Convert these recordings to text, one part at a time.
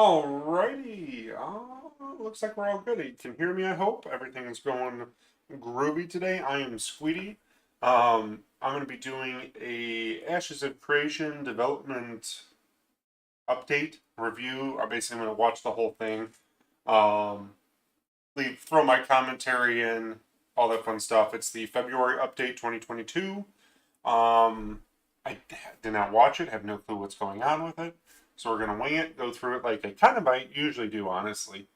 Alrighty. Looks like we're all good. You can hear me, I hope. Everything is going groovy today. I am Squeetee. I'm going to be doing a Ashes of Creation development update review. I'm basically going to watch the whole thing. Throw my commentary in, all that fun stuff. It's the February update 2022. I did not watch it, have no clue what's going on with it. So we're going to wing it, go through it like I kind of might usually do, honestly.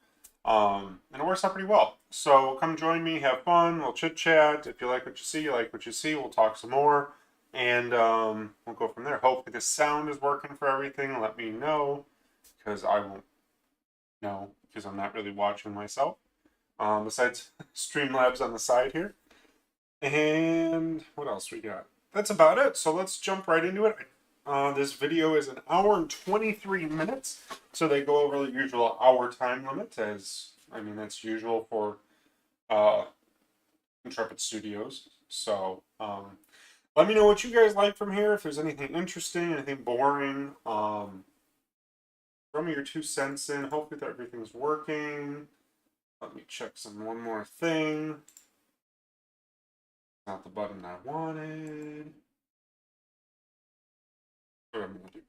And it works out pretty well. So come join me, have fun, we'll chit chat. If you like what you see, you like what you see, we'll talk some more. And we'll go from there. Hopefully the sound is working for everything. Let me know, because I won't know, because I'm not really watching myself. Besides Streamlabs on the side here. And what else we got? That's about it. So let's jump right into it. This video is an hour and 23 minutes. So they go over the usual hour time limit, as I mean that's usual for Intrepid Studios. So let me know what you guys like from here. If there's anything interesting, anything boring, throw me your 2 cents in. Hopefully that everything's working. Let me check one more thing. Not the button I wanted. What I'm gonna do.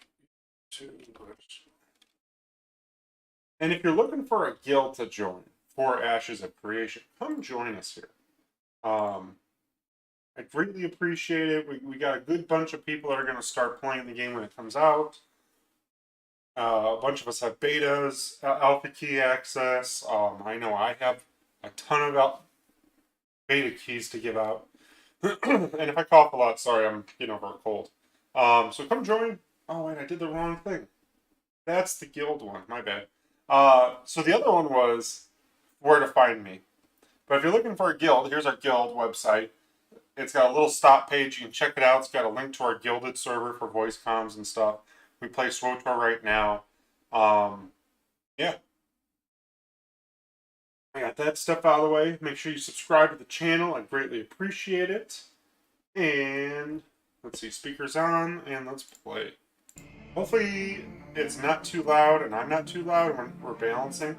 And if you're looking for a guild to join for Ashes of Creation, come join us here. I greatly appreciate it. We got a good bunch of people that are going to start playing the game when it comes out. A bunch of us have betas, alpha key access. I know I have a ton of beta keys to give out. And if I cough a lot, sorry, I'm getting over a cold. So come join. Oh, wait, I did the wrong thing. That's the guild one. My bad. So the other one was where to find me. But if you're looking for a guild, here's our guild website. It's got a little stop page. You can check it out. It's got a link to our guilded server for voice comms and stuff. We play SWTOR right now. Yeah. I got that stuff out of the way. Make sure you subscribe to the channel. I'd greatly appreciate it. And let's see, speakers on, and let's play. Hopefully it's not too loud and I'm not too loud when we're balancing.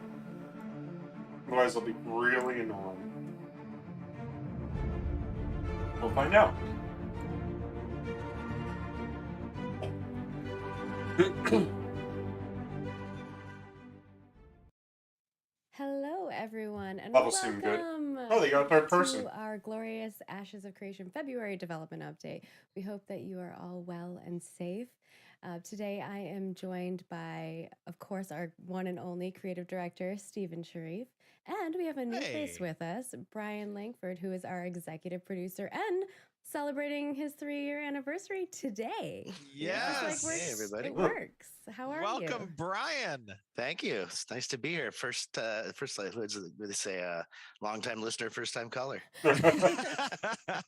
Otherwise it'll be really annoying. We'll find out. Hello, everyone, and That'll seem good. welcome Oh, they got a third person. to our glorious Ashes of Creation February development update. We hope that you are all well and safe. Today, I am joined by, of course, our one and only creative director, Stephen Sharif, and we have a new face with us, Brian Langford, who is our executive producer and celebrating his 3-year anniversary today. Yes. Hey, everybody. It works. How are you? Welcome, Brian. Thank you. It's nice to be here. First, what do they say? Long-time listener, first-time caller. That's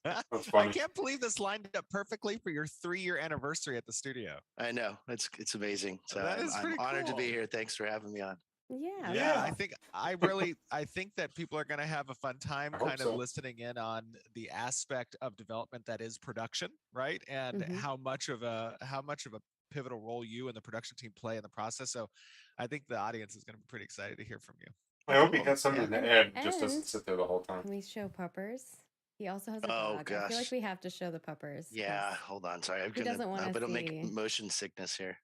I funny. can't believe this lined up perfectly for your 3-year anniversary at the studio. I know. It's amazing. So That is I'm pretty honored to be cool. here. Thanks for having me on. Yeah. I think that people are going to have a fun time I hope kind of so. listening in on the aspect of development that is production, right? And Mhm. how much of a pivotal role you and the production team play in the process. So I think the audience is going to be pretty excited to hear from you. I hope he Cool. has something Yeah. to add, And- just doesn't sit there the whole time. Can we show puppers? He also has a Oh, dog. I feel like gosh. we have to show the puppers. Yeah. Hold on. Sorry. I'm He doesn't gonna. wanna I hope I don't make see. motion sickness here.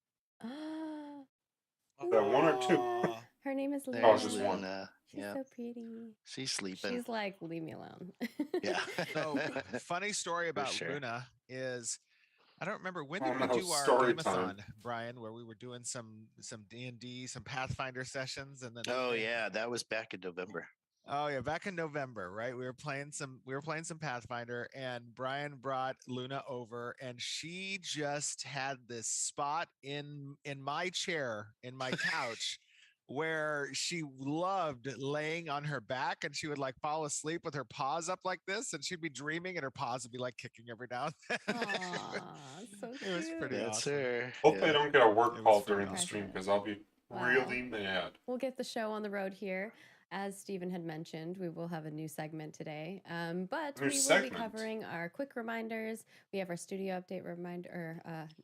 One or two? Aw. Her name is Luna. There's just one. Luna. She's Yeah. so pretty. She's sleeping. She's like, leave me alone. Yeah. So funny story about sure. Luna is I don't remember when Oh, did we no, do our story game-a-thon, time. Brian, where we were doing some D&D, some Pathfinder sessions, and then Oh yeah, that was back in November. oh yeah, back in November, right? We were playing some Pathfinder, and Brian brought Luna over, and she just had this spot in my chair, in my couch, where she loved laying on her back, and she would like fall asleep with her paws up like this, and she'd be dreaming, and her paws would be like kicking every now and then. Aw, so It was cute. pretty That's awesome. her. Hopefully I don't get a work It call was pretty during the awesome. stream, because I'll be really mad. We'll get the show on the road here. As Stephen had mentioned, we will have a new segment today. But New we will segment? be covering our quick reminders. We have our studio update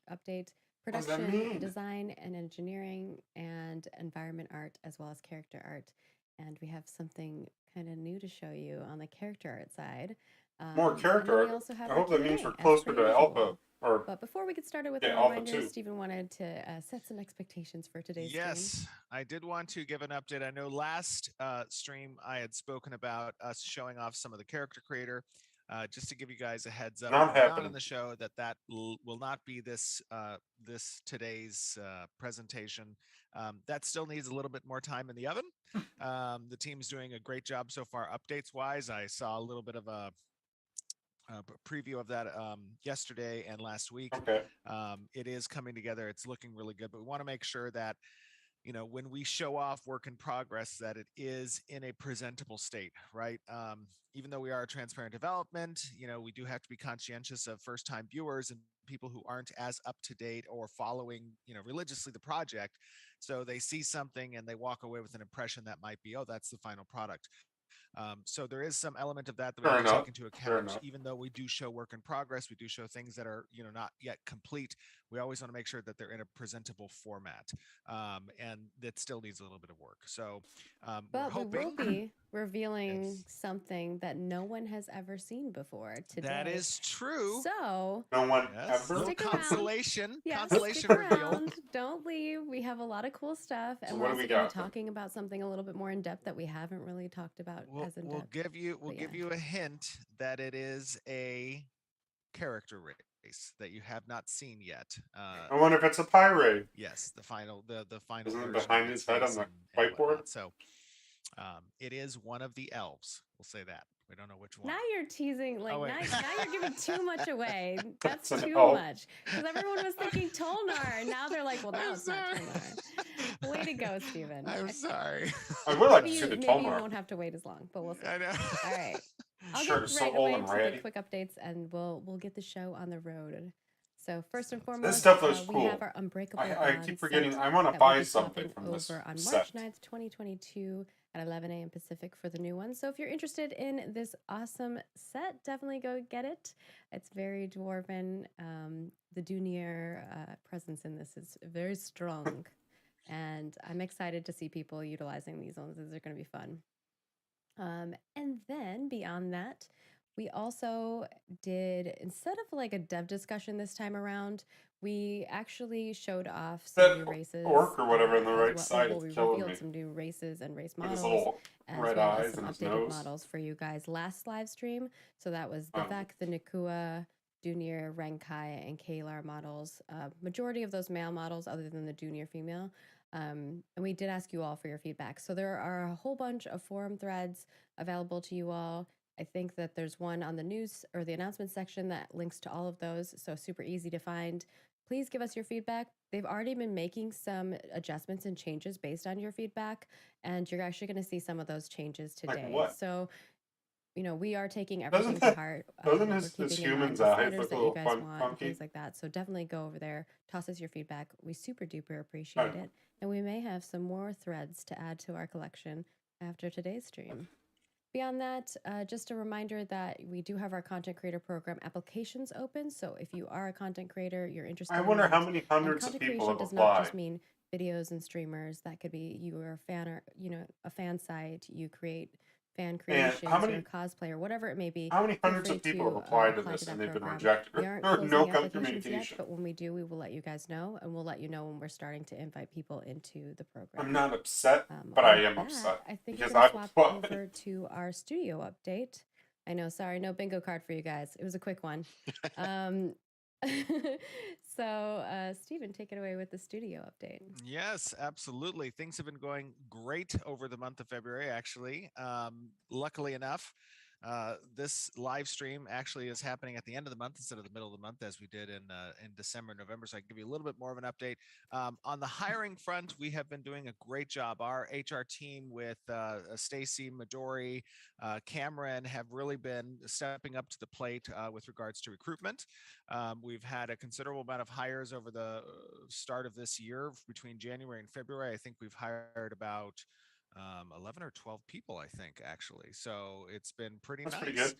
update. What does that production, mean? design, and engineering, and environment art, as well as character art. And we have something kind of new to show you on the character art side. More And then we character. also have I our hope that means Q&A, we're as closer per to alpha usual. or But before we get started with yeah, the alpha reminders, 2. Stephen wanted to set some expectations for today's stream. Yes, I did want to give an update. I know last stream I had spoken about us showing off some of the character creator. Just to give you guys a heads up, Not if you're not happening. in the show, that will not be this today's presentation. That still needs a little bit more time in the oven. The team's doing a great job so far, updates wise. I saw a little bit of a preview of that yesterday and last week. Okay. It is coming together. It's looking really good, but we want to make sure that when we show off work in progress, that it is in a presentable state, right? Even though we are a transparent development, we do have to be conscientious of first-time viewers and people who aren't as up to date or following, religiously the project. So they see something and they walk away with an impression that might be, oh, that's the final product. So there is some element of that we Fair have to enough. take into Fair account. enough. Even though we do show work in progress, we do show things that are not yet complete. We always want to make sure that they're in a presentable format, and that still needs a little bit of work. So we're But we hoping. will be revealing Yes. something that no one has ever seen before today. That is true. So No one Yes. ever. Little Stick around. consolation. yeah, Consolation stick reveal. around. Don't leave. We have a lot of cool stuff, and So we're what do also we going to got be then? talking about something a little bit more in depth that we haven't really talked about as in We'll depth. give you But yeah. you a hint that it is a character race that you have not seen yet. I wonder if it's a pirate. Yes, the final final Isn't it version behind of his its head on face the and whiteboard? whatnot. So it is one of the elves. We'll say that. We don't know which one. Now you're teasing, like Oh, wait. now you're giving too much away. That's That's an too elf. much. Because everyone was thinking Tolnar, and now they're like, well, now I'm it's not sorry. Tolnar. Way to go, Steven. I'm sorry. I would like Maybe to see you, the maybe you Tolnar. won't have to wait as long, but we'll see. I know. All right. I'll Sure, get so right old away and to ratty. the quick updates, and we'll get the show on the road. So first and This foremost, stuff looks we cool. have our Unbreakable I Bond keep forgetting. set I want to that will buy be something dropping from this over on set. March 9th, 2022 at 11 a.m. Pacific for the new one. So if you're interested in this awesome set, definitely go get it. It's very dwarven. The Dunir presence in this is very strong. And I'm excited to see people utilizing these ones. These are going to be fun. And then beyond that, we also did, instead of like a dev discussion this time around, we actually showed off some That new races. orc or whatever on the as right well. side Well, is we killing revealed me. some new races and race With his models, little as red well eyes as some and his updated nose. models for you guys last live stream. So that was the Oh. Vec, the Nakua, Dunir, Renkai, and Kalar models. Majority of those male models, other than the Dunir female. And we did ask you all for your feedback. So there are a whole bunch of forum threads available to you all. I think that there's one on the news or the announcement section that links to all of those. So super easy to find. Please give us your feedback. They've already been making some adjustments and changes based on your feedback. And you're actually going to see some of those changes Like today. what? So, we are taking everything to that- heart. doesn't We're his keeping in mind humans' the eyes sliders look a that you little guys want and funky? things like that. So definitely go over there, toss us your feedback. We super duper appreciate it. And we may have some more threads to add to our collection after today's stream. Beyond that, just a reminder that we do have our content creator program applications open. So if you are a content creator, you're interested I in wonder that, how many and hundreds of content people creation have does not just applied. mean videos and streamers. That could be you are a fan or a fan site, you create fan creations, you're a cosplayer, whatever it may be. How many feel hundreds free of people have to applied to apply this to and that they've been program. rejected? We aren't Or closing no the applications yet, communication. but when we do, we will let you guys know, and we'll let you know when we're starting to invite people into the program. I'm not upset, but I am upset. I think because we're gonna I've swap applied. over to our studio update. I know, sorry, no bingo card for you guys. It was a quick one. So, Stephen, take it away with the studio update. Yes, absolutely. Things have been going great over the month of February, actually. Luckily enough, this live stream actually is happening at the end of the month instead of the middle of the month, as we did in December, November. So I can give you a little bit more of an update. On the hiring front, we have been doing a great job. Our HR team with Stacy, Midori, Cameron have really been stepping up to the plate with regards to recruitment. We've had a considerable amount of hires over the start of this year. Between January and February, I think we've hired about 11 or 12 people, I think, actually. So it's been pretty That's pretty nice. good.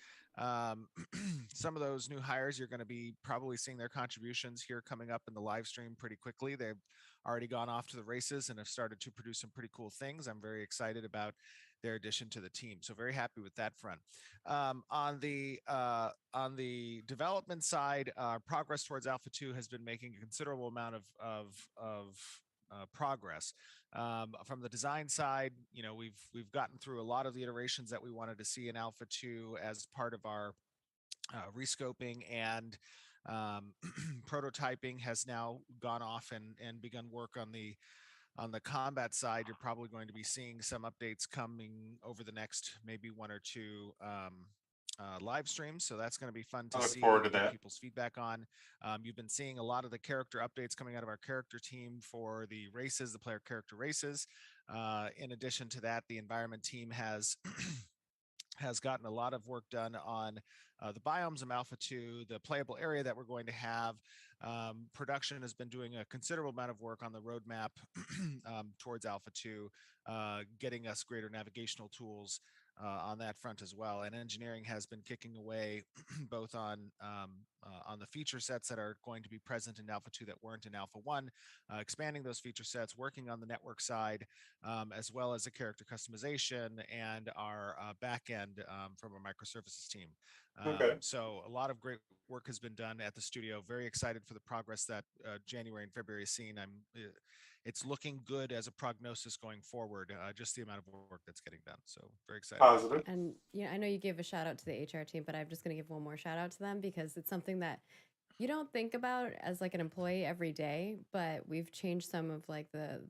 Some of those new hires, you're going to be probably seeing their contributions here coming up in the live stream pretty quickly. They've already gone off to the races and have started to produce some pretty cool things. I'm very excited about their addition to the team. So very happy with that front. On the development side, progress towards Alpha 2 has been making a considerable amount of progress. From the design side, we've gotten through a lot of the iterations that we wanted to see in Alpha 2 as part of our rescoping, and prototyping has now gone off and begun work on the combat side. You're probably going to be seeing some updates coming over the next maybe one or two live streams. So that's going to be fun to I look see forward to and get that. people's feedback on. You've been seeing a lot of the character updates coming out of our character team for the races, the player character races. In addition to that, the environment team has has gotten a lot of work done on the biomes of Alpha 2, the playable area that we're going to have. Production has been doing a considerable amount of work on the roadmap towards Alpha 2, getting us greater navigational tools on that front as well. And engineering has been kicking away both on the feature sets that are going to be present in Alpha 2 that weren't in Alpha 1, expanding those feature sets, working on the network side, as well as the character customization and our back end from our microservices team. Okay. So a lot of great work has been done at the studio. Very excited for the progress that January and February has seen. It's looking good as a prognosis going forward. Just the amount of work that's getting done. So very excited. Positive. And yeah, I know you gave a shout out to the HR team, but I'm just going to give one more shout out to them because it's something that you don't think about as like an employee every day, but we've changed some of like the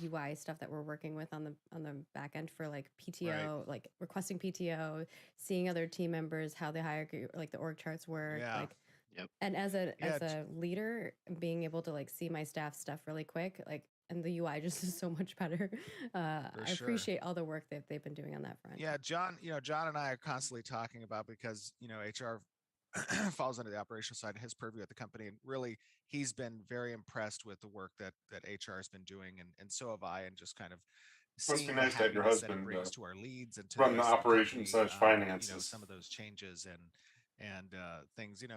UI stuff that we're working with on the back end for like PTO, like requesting PTO, seeing other team members, how the hierarchy, like the org charts work, Yeah. like, Yep. and as a Yeah, leader, being able to like see my staff stuff really quick, like, and the UI just is so much better. I sure. appreciate all the work that they've been doing on that front. Yeah, John, John and I are constantly talking about, because HR falls under the operational side of his purview at the company, and really he's been very impressed with the work that HR has been doing, and so have I, and just kind of Must be seeing the nice to have your happiness that it husband brings to our leads and to run the the rest of the operations company. / finances. Some of those changes and things, you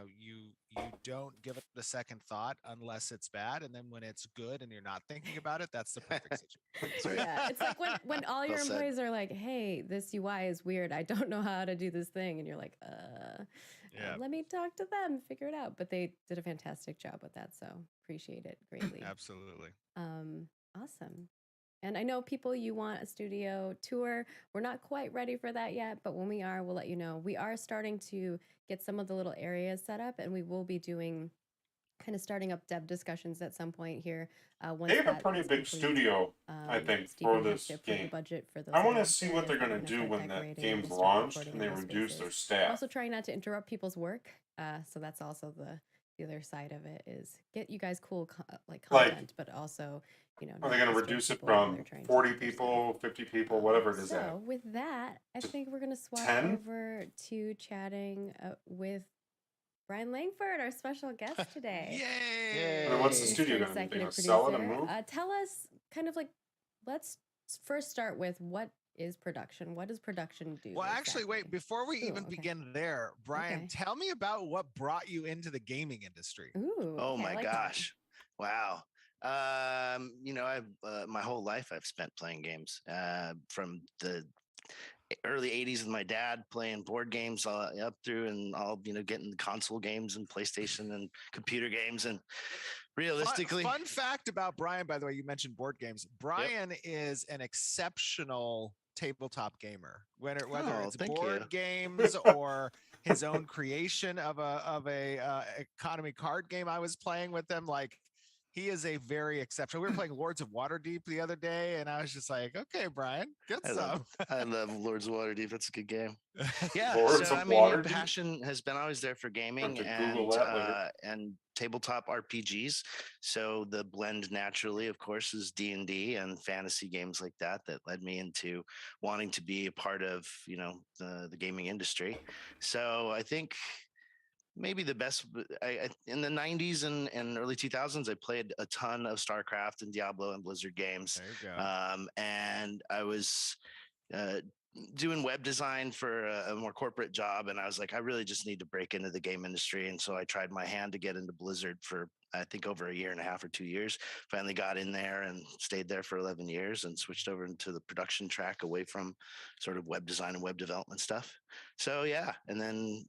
don't give it a second thought unless it's bad, and then when it's good and you're not thinking about it, that's the perfect situation. Yeah, it's like when all your Well said. employees are like, "Hey, this UI is weird. I don't know how to do this thing," and you're like, Yeah. let me talk to them, figure it out." But they did a fantastic job with that, so appreciate it greatly. Absolutely. Awesome. And I know people, you want a studio tour. We're not quite ready for that yet, but when we are, we'll let you know. We are starting to get some of the little areas set up, and we will be doing kind of starting up dev discussions at some point here. Once They have a that pretty is big complete. studio, I think, Stephen for has this to approve game. the budget for those. I want to items see so what they're that going we to can do start when that decorating game's and start launched recording and they in those reduce their spaces. staff. Also trying not to interrupt people's work. So that's also the other side of it, is get you guys cool content, but also, Are they not going to disturb reduce it people when from they're trying to 40 do their stuff. people, 50 people, whatever it is at? So with that, I To think we're going to swap 10? over to chatting with Brian Langford, our special guest today. Yay! I mean, what's the Mr. studio going to do? They Executive going to sell it and Producer. move? Tell us kind of like, let's first start with what is production? What does production do? Well, actually, wait, exactly? before we Ooh, even okay. begin there, Brian, Okay. tell me about what brought you into the gaming industry. Ooh, Oh okay, I my like that one. gosh. Wow. I've my whole life I've spent playing games. From the early 80s with my dad playing board games up through and all, getting console games and PlayStation and computer games. And realistically, Fun fact about Brian, by the way, you mentioned board games. Brian is an exceptional tabletop gamer, whether it's thank board you. games or his own creation of a economy card game. I was playing with him. Like, he is a very exceptional. We were playing Lords of Waterdeep the other day, and I was just like, okay, Brian, good stuff. I love Lords of Waterdeep. That's a good game. Yeah. Lords So of I mean, Waterdeep? passion has been always there for gaming to Google that later. and tabletop RPGs. So the blend naturally, of course, is D&D and fantasy games like that led me into wanting to be a part of the gaming industry. So I think maybe the best. In the 90s and early 2000s, I played a ton of StarCraft and Diablo and Blizzard games. There you go. And I was uh, doing web design for a more corporate job, and I was like, I really just need to break into the game industry. And so I tried my hand to get into Blizzard for I think over a year and a half or 2 years. Finally got in there and stayed there for 11 years and switched over into the production track away from sort of web design and web development stuff. So yeah, and then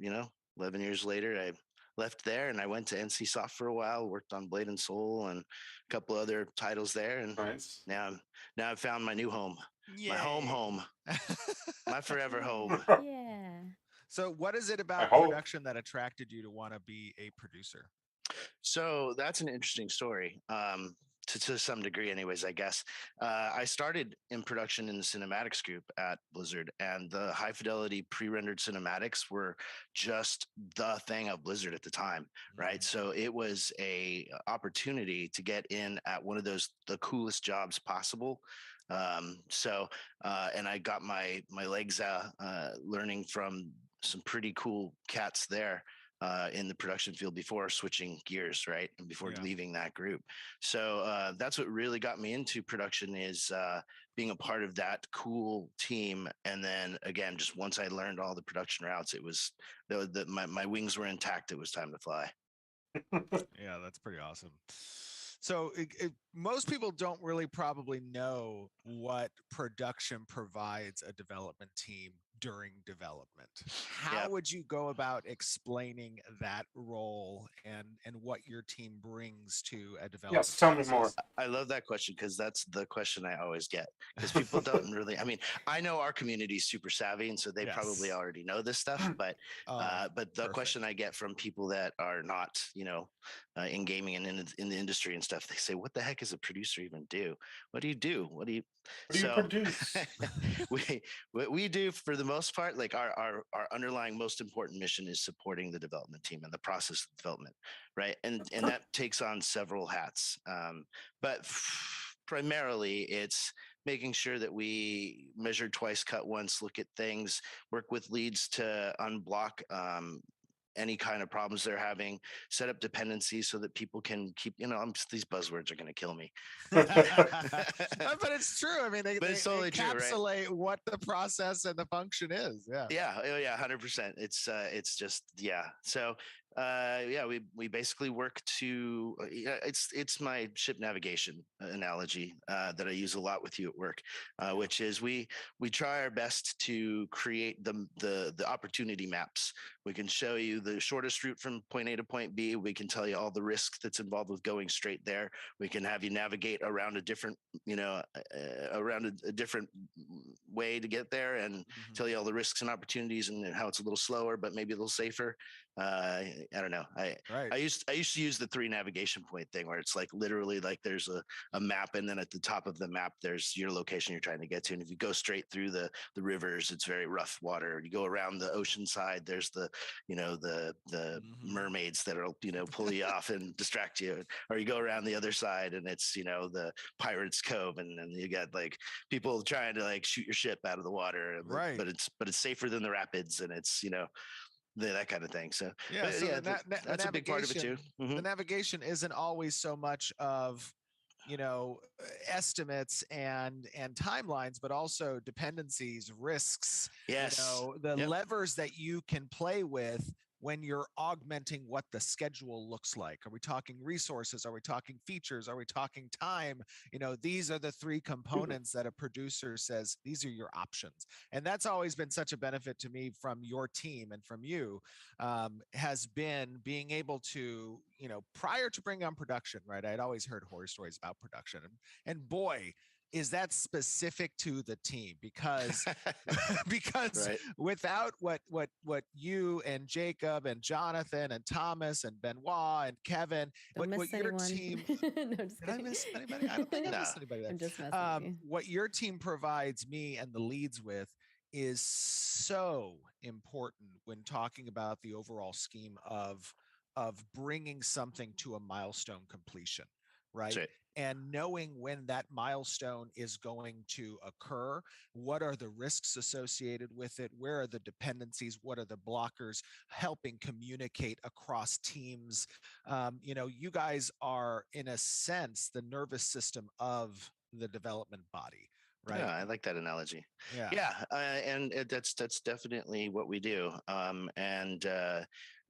11 years later, I left there and I went to NC Soft for a while, worked on Blade and Soul and a couple other titles there, and Nice. now I've found my new home, my home, my forever home. Yeah. So, what is it I about hope. production that attracted you to want to be a producer? So that's an interesting story. To some degree, anyways, I guess. I started in production in the cinematics group at Blizzard, and the high fidelity pre rendered cinematics were just the thing of Blizzard at the time, right? So it was a opportunity to get in at one of the coolest jobs possible. And I got my legs learning from some pretty cool cats there in the production field before switching gears, right? And before Yeah. leaving that group. So that's what really got me into production is being a part of that cool team. And then again, just once I learned all the production routes, it was my wings were intact. It was time to fly. Yeah, that's pretty awesome. So most people don't really probably know what production provides a development team during development. How Yep. would you go about explaining that role and what your team brings to a development Yes, tell me process? more. I love that question because that's the question I always get because people don't really. I mean, I know our community is super savvy, and so they probably Yes. already know this stuff. But Oh, but the perfect. question I get from people that are not, in gaming and in the industry and stuff, they say, "What the heck does a producer even do? What do you do? What do you?" What do you So produce? we what we do for the most part, like our underlying most important mission is supporting the development team and the process of development, right? And that takes on several hats. But primarily, it's making sure that we measure twice, cut once, look at things, work with leads to unblock any kind of problems they're having, set up dependencies so that people can keep, these buzzwords are going to kill me. But it's true. I mean, But they it's totally true, right? encapsulate what the process and the function is. Yeah. Yeah, oh yeah, 100%. It's just yeah. So yeah, we basically work to it's my ship navigation analogy that I use a lot with you at work, which is we try our best to create the opportunity maps. We can show you the shortest route from point A to point B. We can tell you all the risk that's involved with going straight there. We can have you navigate around a different around a different way to get there and tell you all the risks and opportunities and how it's a little slower, but maybe a little safer. I don't know. Right. I used to use the 3 navigation point thing where it's like literally like there's a map and then at the top of the map there's your location you're trying to get to. And if you go straight through the rivers, it's very rough water. You go around the ocean side, there's the mermaids that'll pull you off and distract you. Or you go around the other side and it's the Pirates Cove and then you got like people trying to like shoot your ship out of the water. Right. But it's safer than the rapids and it's that kind of thing. So Yeah. So yeah, the that's a big part of it too. The navigation isn't always so much of estimates and timelines, but also dependencies, risks, Yes. the Yep. levers that you can play with when you're augmenting what the schedule looks like. Are we talking resources? Are we talking features? Are we talking time? These are the 3 components that a producer says, these are your options. And that's always been such a benefit to me from your team and from you, has been being able to, prior to bringing on production, right? I'd always heard horror stories about production. And boy, is that specific to the team because Right. without what you and Jacob and Jonathan and Thomas and Benoit and Kevin, Don't miss what your anyone. team No, just did I kidding. miss anybody? I don't think I No. missed anybody there. I'm just messing with you. What your team provides me and the leads with is so important when talking about the overall scheme of bringing something to a milestone completion, right? That's right. and knowing when that milestone is going to occur, what are the risks associated with it, where are the dependencies, what are the blockers, helping communicate across teams. You guys are, in a sense, the nervous system of the development body, right? Yeah, I like that analogy. Yeah. Yeah, that's definitely what we do. And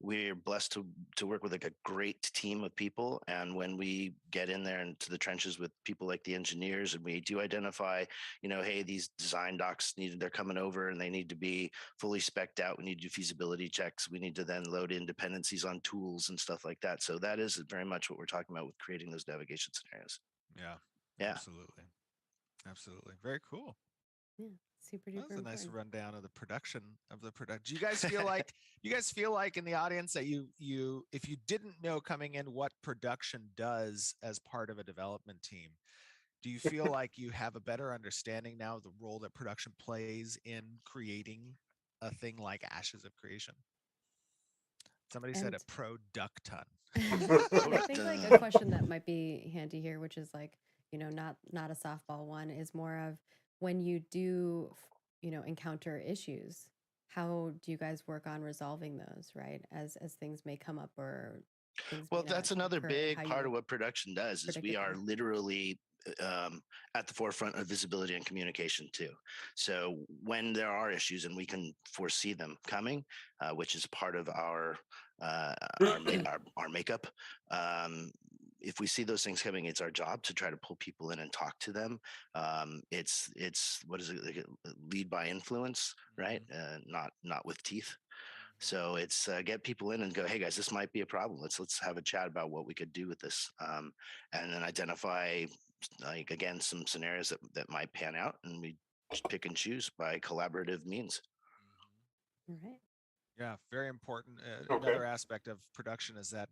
we're blessed to work with like a great team of people. And when we get in there into the trenches with people like the engineers, and we do identify, hey, these design docs they're coming over and they need to be fully spec'd out. We need to do feasibility checks. We need to then load in dependencies on tools and stuff like that. So that is very much what we're talking about with creating those navigation scenarios. Yeah, Yeah. absolutely, very cool. Yeah, super duper That was a nice important. rundown of the production. Do you guys feel like in the audience that you if you didn't know coming in what production does as part of a development team, do you feel like you have a better understanding now of the role that production plays in creating a thing like Ashes of Creation? Somebody said And a production. I think like a question that might be handy here, which is like, not a softball one, is more of when you do, encounter issues, how do you guys work on resolving those, right? As things may come up or things may Well, not that's another occur, big how part you of what production does is predict we it are better. literally at the forefront of visibility and communication too. So when there are issues and we can foresee them coming, which is part of our makeup. If we see those things coming, it's our job to try to pull people in and talk to them. It's what is it? Like lead by influence, right? Not with teeth. So it's get people in and go, hey guys, this might be a problem. Let's have a chat about what we could do with this, and then identify, like again, some scenarios that might pan out, and we pick and choose by collaborative means. All right. Yeah, very important. Okay. Another aspect of production is that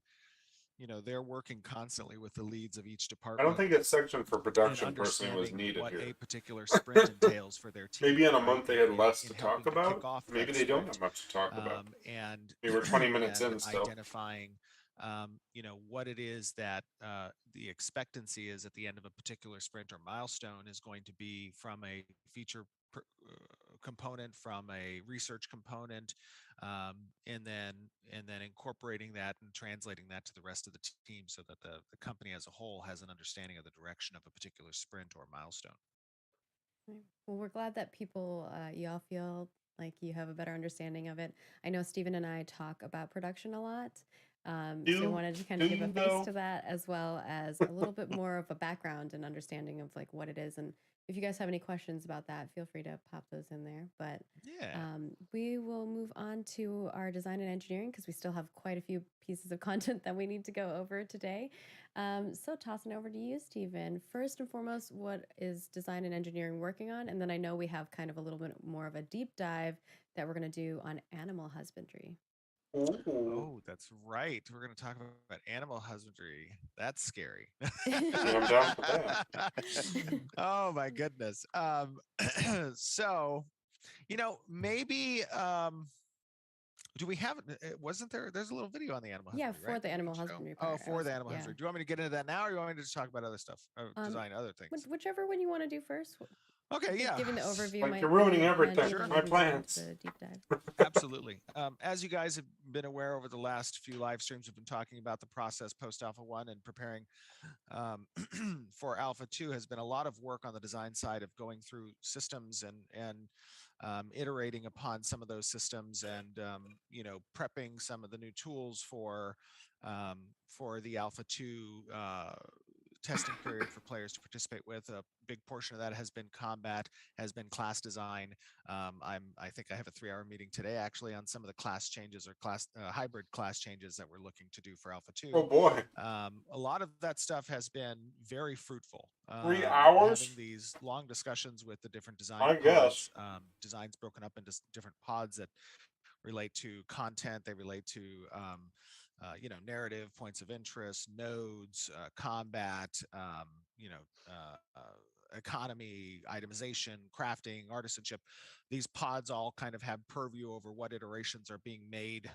they're working constantly with the leads of each I department. don't think that section for And production personally was understanding needed what here. a particular sprint entails for their team. Maybe in a right? month they had less in to talk helping to kick about. off Maybe that they don't sprint, have much to talk about. and Maybe we're 20 minutes and in still. identifying what it is that the expectancy is at the end of a particular sprint or milestone is going to be from a feature component, from a research component, and then incorporating that and translating that to the rest of the team so that the company as a whole has an understanding of the direction of a particular sprint or milestone. Right. Well, we're glad that people, y'all feel like you have a better understanding of it. I know Stephen and I talk about production a lot. So I wanted to kind do of give a you, face though? to that, as well as a little bit more of a background and understanding of like what it is. And if you guys have any questions about that, feel free to pop those in there. But Yeah. we will move on to our design and engineering because we still have quite a few pieces of content that we need to go over today. So tossing over to you, Stephen. First and foremost, what is design and engineering working on? And then I know we have kind of a little bit more of a deep dive that we're going to do on animal husbandry. Ooh. Oh, that's right. We're going to talk about animal husbandry. That's scary. I'm down for that. Oh my goodness. So, maybe do we have wasn't there's a little video on the animal Yeah, husbandry, for right? the that we animal can show? husbandry Oh, part. for the animal Yeah. husbandry. Do you want me to get into that now, or you want me to just talk about other stuff, design other things? Whichever one you want to do first. I Okay, think yeah. giving the overview Like might you're ruining be everything. handy, Sure. and My then we can go into plans. the deep dive. Absolutely. As you guys have been aware over the last few live streams, we've been talking about the process post Alpha 1 and preparing for Alpha 2 has been a lot of work on the design side of going through systems and iterating upon some of those systems and prepping some of the new tools for the Alpha 2 testing period for players to participate with. A big portion of that has been combat, has been class design. I think I have a 3-hour meeting today actually on some of the class changes or class hybrid class changes that we're looking to do for Alpha 2. Oh boy. A lot of that stuff has been very fruitful. 3 hours? Having these long discussions with the different design I pods, guess. designs broken up into different pods that relate to content, they relate to narrative, points of interest, nodes, combat, economy, itemization, crafting, artisanship. These pods all kind of have purview over what iterations are being made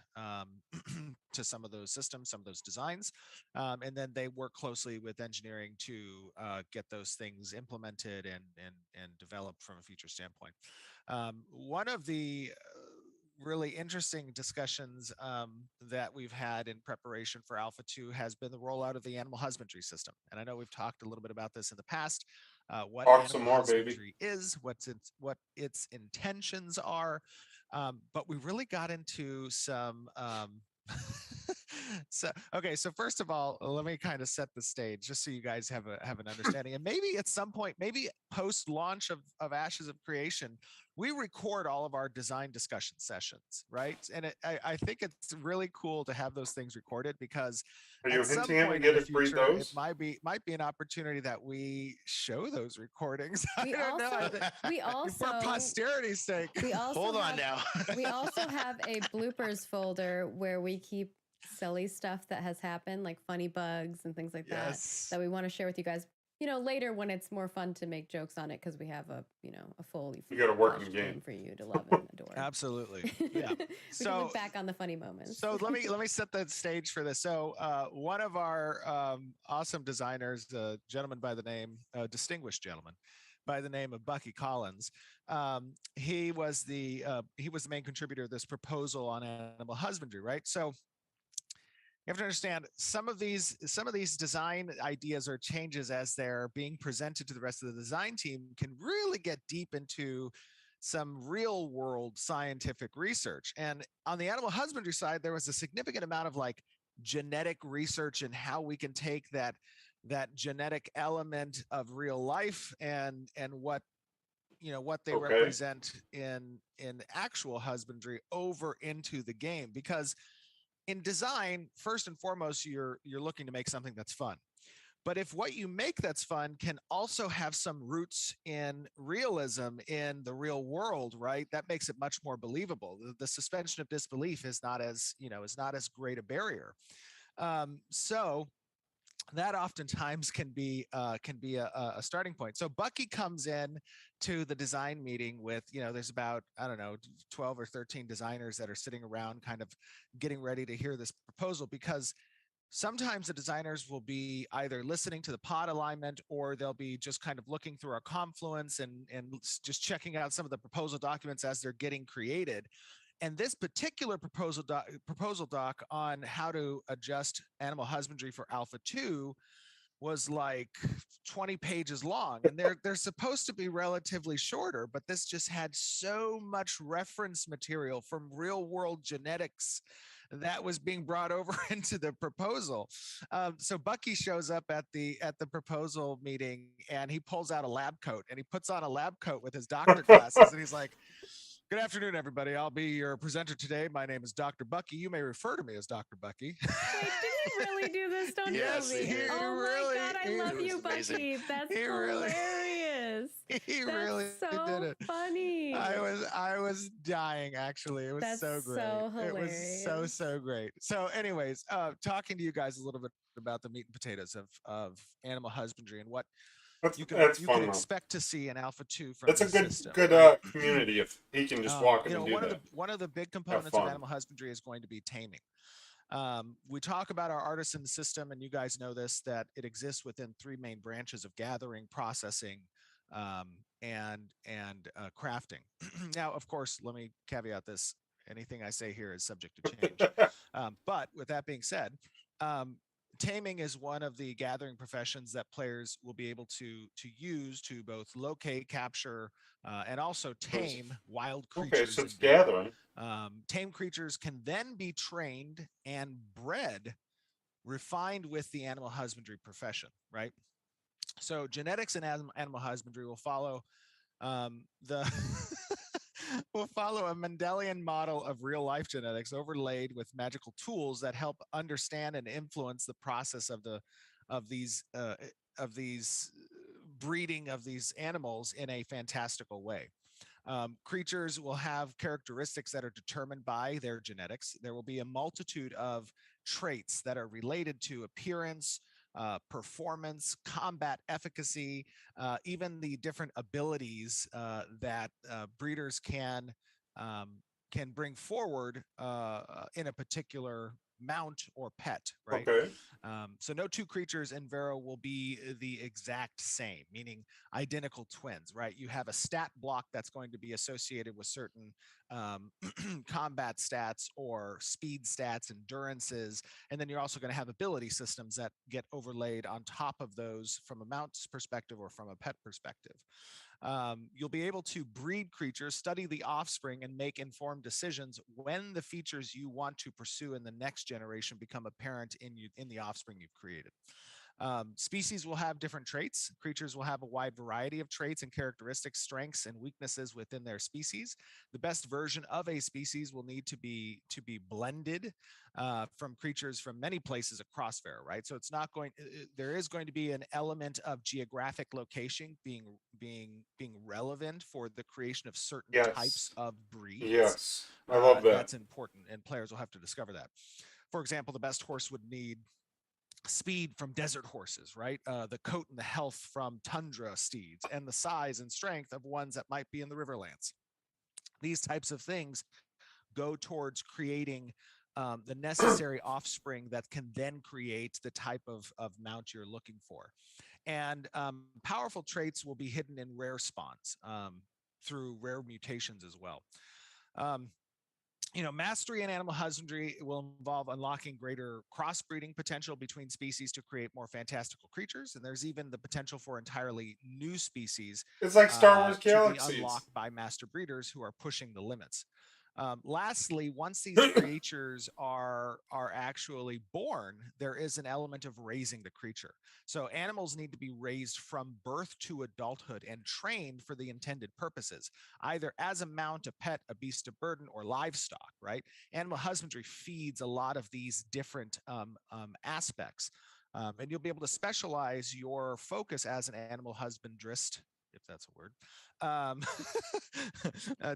to some of those systems, some of those designs, and then they work closely with engineering to get those things implemented and developed from a feature standpoint. One of the really interesting discussions that we've had in preparation for Alpha 2 has been the rollout of the animal husbandry system. And I know we've talked a little bit about this in the past, what Talk some animal more, baby. husbandry is, what its intentions are. But we really got into some so first of all, let me kind of set the stage just so you guys have an understanding. And maybe at some point, maybe post launch of Ashes of Creation, we record all of our design discussion sessions, right? And I think it's really cool to have those things recorded, because Are you at some hinting at we point get in the to breed future, it those? might be an opportunity that we show those recordings. We I don't know. also we For also posterity's sake. we also Hold on have, now. we also have a bloopers folder where we keep silly stuff that has happened, like funny bugs and things like Yes. that we want to share with you guys. Later when it's more fun to make jokes on it, because we have a fully You got a working fledged game. for you to love and adore. Absolutely. Yeah. We can look back on the funny moments. So let me set the stage for this. So one of our awesome designers, a gentleman by the name, a distinguished gentleman by the name of Bucky Collins, he was the main contributor of this proposal on animal husbandry, right? So you have to understand some of these design ideas or changes, as they're being presented to the rest of the design team, can really get deep into some real world scientific research. And on the animal husbandry side, there was a significant amount of like genetic research and how we can take that genetic element of real life and what they Okay. represent in actual husbandry over into the game. Because in design, first and foremost, you're looking to make something that's fun. But if what you make that's fun can also have some roots in realism in the real world, right, that makes it much more believable. The suspension of disbelief is not as great a barrier. So that oftentimes can be a starting point. So Bucky comes in to the design meeting with, there's about, I don't know, 12 or 13 designers that are sitting around kind of getting ready to hear this proposal, because sometimes the designers will be either listening to the pod alignment, or they'll be just kind of looking through our Confluence and just checking out some of the proposal documents as they're getting created. And this particular proposal doc on how to adjust animal husbandry for Alpha 2 was like 20 pages long, and they're supposed to be relatively shorter, but this just had so much reference material from real world genetics that was being brought over into the proposal. So Bucky shows up at the proposal meeting, and he pulls out a lab coat, and he puts on a lab coat with his doctor glasses, and he's like, "Good afternoon, everybody. I'll be your presenter today. My name is Dr. Bucky. You may refer to me as Dr. Bucky." Wait, did he really do this? Don't Yes, tell me. he Oh really- my God, I he- love It was you, amazing. Bucky. That's He really- hilarious. He That's really so did it. funny. I was dying, actually. It was That's so great. so It was hilarious. so great. So anyways, talking to you guys a little bit about the meat and potatoes of animal husbandry and what That's you fun can though. expect to see in Alpha 2 from That's a this good system. community if he can just walk in and do that. One of the big components of fun. animal husbandry is going to be taming. We talk about our artisan system, and you guys know this, that it exists within three main branches of gathering, processing, and crafting. Now, of course, let me caveat this: anything I say here is subject to change. But with that being said, taming is one of the gathering professions that players will be able to use to both locate, capture, and also tame wild creatures. Okay, so it's in game. gathering. Tame creatures can then be trained and bred, refined with the animal husbandry profession, right? So genetics in animal husbandry will follow the will follow a Mendelian model of real life genetics overlaid with magical tools that help understand and influence the process of these breeding of these animals in a fantastical way. Creatures will have characteristics that are determined by their genetics. There will be a multitude of traits that are related to appearance, performance, combat efficacy, even the different abilities that breeders can bring forward in a particular mount or pet, right? Okay. So no two creatures in Vero will be the exact same, meaning identical twins, right? You have a stat block that's going to be associated with certain combat stats or speed stats, endurances, and then you're also going to have ability systems that get overlaid on top of those from a mount's perspective or from a pet perspective. You'll be able to breed creatures, study the offspring, and make informed decisions when the features you want to pursue in the next generation become apparent in the offspring you've created. Species will have different traits. Creatures will have a wide variety of traits and characteristics, strengths, and weaknesses within their species. The best version of a species will need to be blended from creatures from many places across Vero, right? So it's not going. There is going to be an element of geographic location being relevant for the creation of certain types Yes. of breeds. Yes. I love that. That's important, and players will have to discover that. For example, the best horse would need speed from desert horses, right? The coat and the health from tundra steeds, and the size and strength of ones that might be in the riverlands. These types of things go towards creating the necessary offspring that can then create the type of mount you're looking for. And powerful traits will be hidden in rare spawns through rare mutations as well. Um, Mastery in animal husbandry will involve unlocking greater crossbreeding potential between species to create more fantastical creatures. And there's even the potential for entirely new species It's like Star Wars to be Galaxies. unlocked by master breeders who are pushing the limits. Lastly, once these creatures are actually born, there is an element of raising the creature. So animals need to be raised from birth to adulthood and trained for the intended purposes, either as a mount, a pet, a beast of burden, or livestock, right? Animal husbandry feeds a lot of these different aspects. And you'll be able to specialize your focus as an animal husbandrist, if that's a word, um,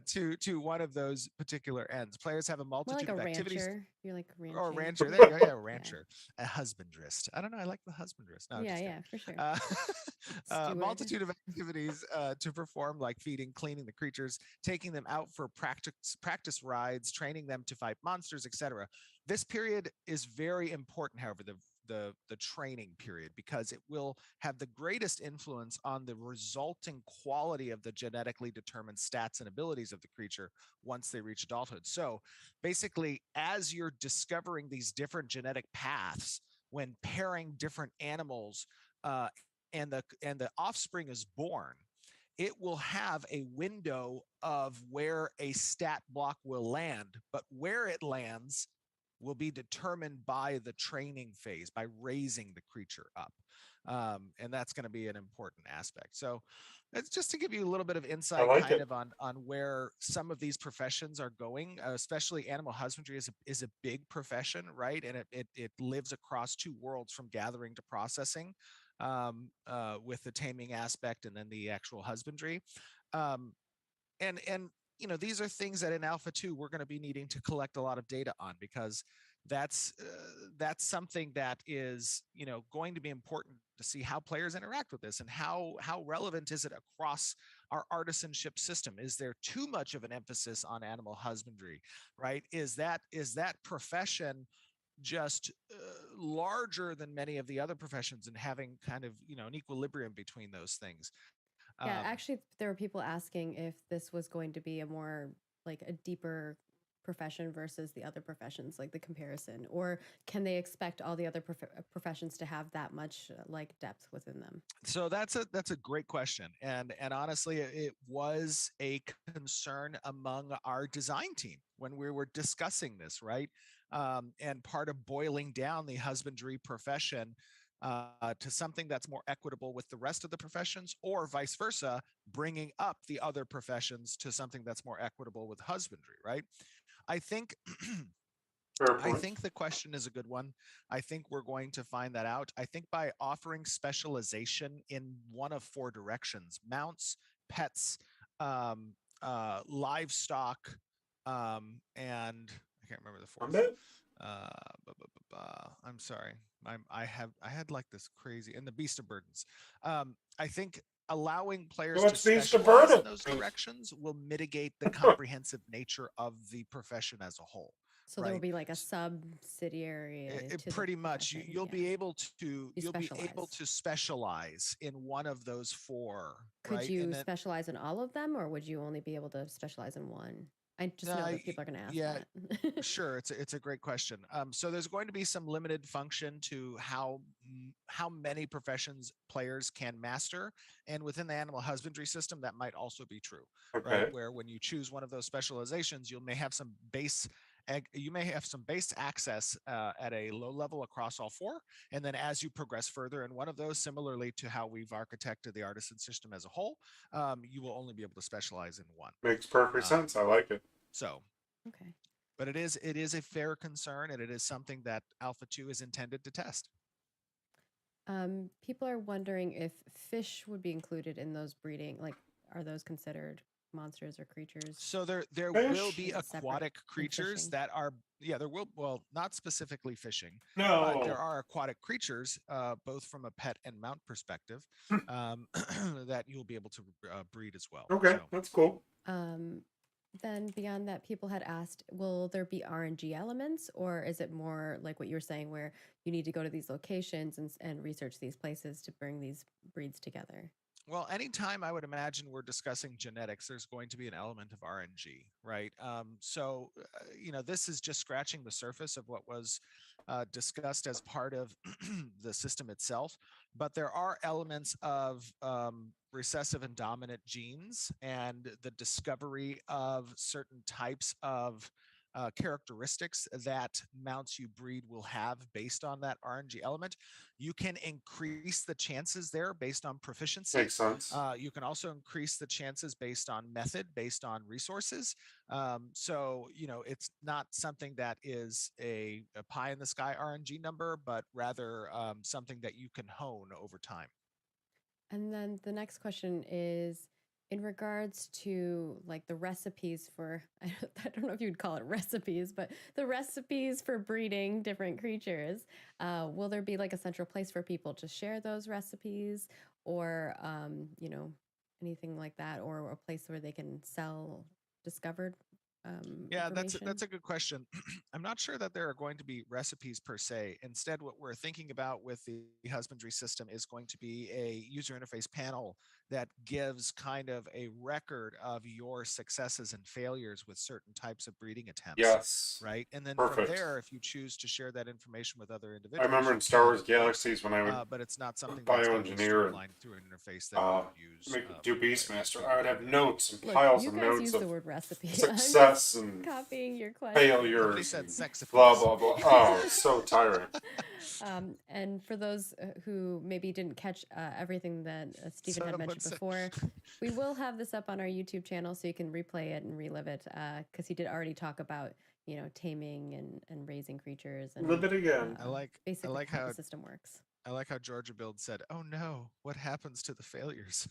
to one of those particular ends. Players have a More multitude like a of activities. rancher. You're like ranching. Or a rancher. There you go. Yeah, a rancher. A husbandrist. I don't know. I like the husbandrist. No, Yeah, just yeah, for sure. a Steward. multitude of activities to perform, like feeding, cleaning the creatures, taking them out for practice rides, training them to fight monsters, etc. This period is very important, however, the training period, because it will have the greatest influence on the resulting quality of the genetically determined stats and abilities of the creature once they reach adulthood. So basically, as you're discovering these different genetic paths when pairing different animals and the offspring is born, it will have a window of where a stat block will land, but where it lands will be determined by the training phase, by raising the creature up. And that's going to be an important aspect. So it's just to give you a little bit of insight like kind it. of on where some of these professions are going, especially animal husbandry is a big profession, right? And it lives across two worlds, from gathering to processing, with the taming aspect and then the actual husbandry. Um, and these are things that in Alpha 2 we're going to be needing to collect a lot of data on, because that's something that is going to be important to see how players interact with this, and how relevant is it across our artisanship system. Is there too much of an emphasis on animal husbandry, right? Is that profession just larger than many of the other professions, and having kind of an equilibrium between those things? Yeah, um, actually, there were people asking if this was going to be a more like a deeper profession versus the other professions, like the comparison, or can they expect all the other professions to have that much like depth within them? So that's a great question, and honestly, it was a concern among our design team when we were discussing this, right? And part of boiling down the husbandry profession to something that's more equitable with the rest of the professions, or vice versa, bringing up the other professions to something that's more equitable with husbandry, right? I think Fair I point. think the question is a good one. I think we're going to find that out. I think by offering specialization in one of four directions: mounts, pets, livestock, and I can't remember the fourth. Combat? I'm sorry. I had like this crazy and the Beast of Burdens. I think allowing players to What's Beast of specialize in Burden? those directions will mitigate the comprehensive nature of the profession as a whole. So there will Right. be like a subsidiary to the Pretty much profession. you'll Yeah. be able to You you'll be able specialize. to specialize in one of those four, Could right? you And then specialize in all of them, or would you only be able to specialize in one? I just know uh, that people are going to ask yeah, that. sure, it's a great question. So there's going to be some limited function to how many professions players can master, and within the animal husbandry system, that might also be true, right? Okay. Where when you choose one of those specializations, you may have some base access at a low level across all four, and then as you progress further in one of those, similarly to how we've architected the artisan system as a whole, you will only be able to specialize in one. Makes perfect Um, sense. I like it. so Okay. but it is a fair concern, and it is something that Alpha 2 is intended to test. People are wondering if fish would be included in those breeding. Like, are those considered monsters or creatures? So there will Fish? be Is it separate aquatic than creatures fishing? that are there will well not specifically fishing, but there No. are aquatic creatures both from a pet and mount perspective um, that you'll be able to breed as well. Okay, So that's cool. Then beyond that, people had asked, will there be RNG elements, or is it more like what you were saying, where you need to go to these locations and research these places to bring these breeds together? well, anytime I would imagine we're discussing genetics, there's going to be an element of RNG, right? This is just scratching the surface of what was discussed as part of the system itself. But there are elements of recessive and dominant genes and the discovery of certain types of characteristics that mounts you breed will have based on that RNG element. You can increase the chances there based on proficiency. Makes sense. You can also increase the chances based on method, based on resources. It's not something that is a pie in the sky RNG number, but rather something that you can hone over time. And then the next question is in regards to like the recipes for, I don't know if you'd call it recipes, but the recipes for breeding different creatures. Will there be like a central place for people to share those recipes, or, anything like that, or a place where they can sell discovered Yeah, information? that's a good question. I'm not sure that there are going to be recipes per se. Instead, what we're thinking about with the husbandry system is going to be a user interface panel that gives kind of a record of your successes and failures with certain types of breeding attempts, Yes. right? And then from Perfect. there, if you choose to share that information with other I individuals, remember you in Star can, Wars of course. Galaxies when I would But it's not something that's going to be bioengineer and streamlined through an interface that you would use. do With Beastmaster, with I would have notes and Look, piles you of guys notes use of the word recipe. success I'm and just copying your question. Somebody failures said and sex blah appeals. blah blah. Oh, it's so tiring. And for those who maybe didn't catch everything that Stephen had Someone mentioned said- before, we will have this up on our YouTube channel so you can replay it and relive it, because he did already talk about, taming and raising creatures and Live it again. basically how the system works. I like how Georgia Build said, "Oh no, what happens to the failures?"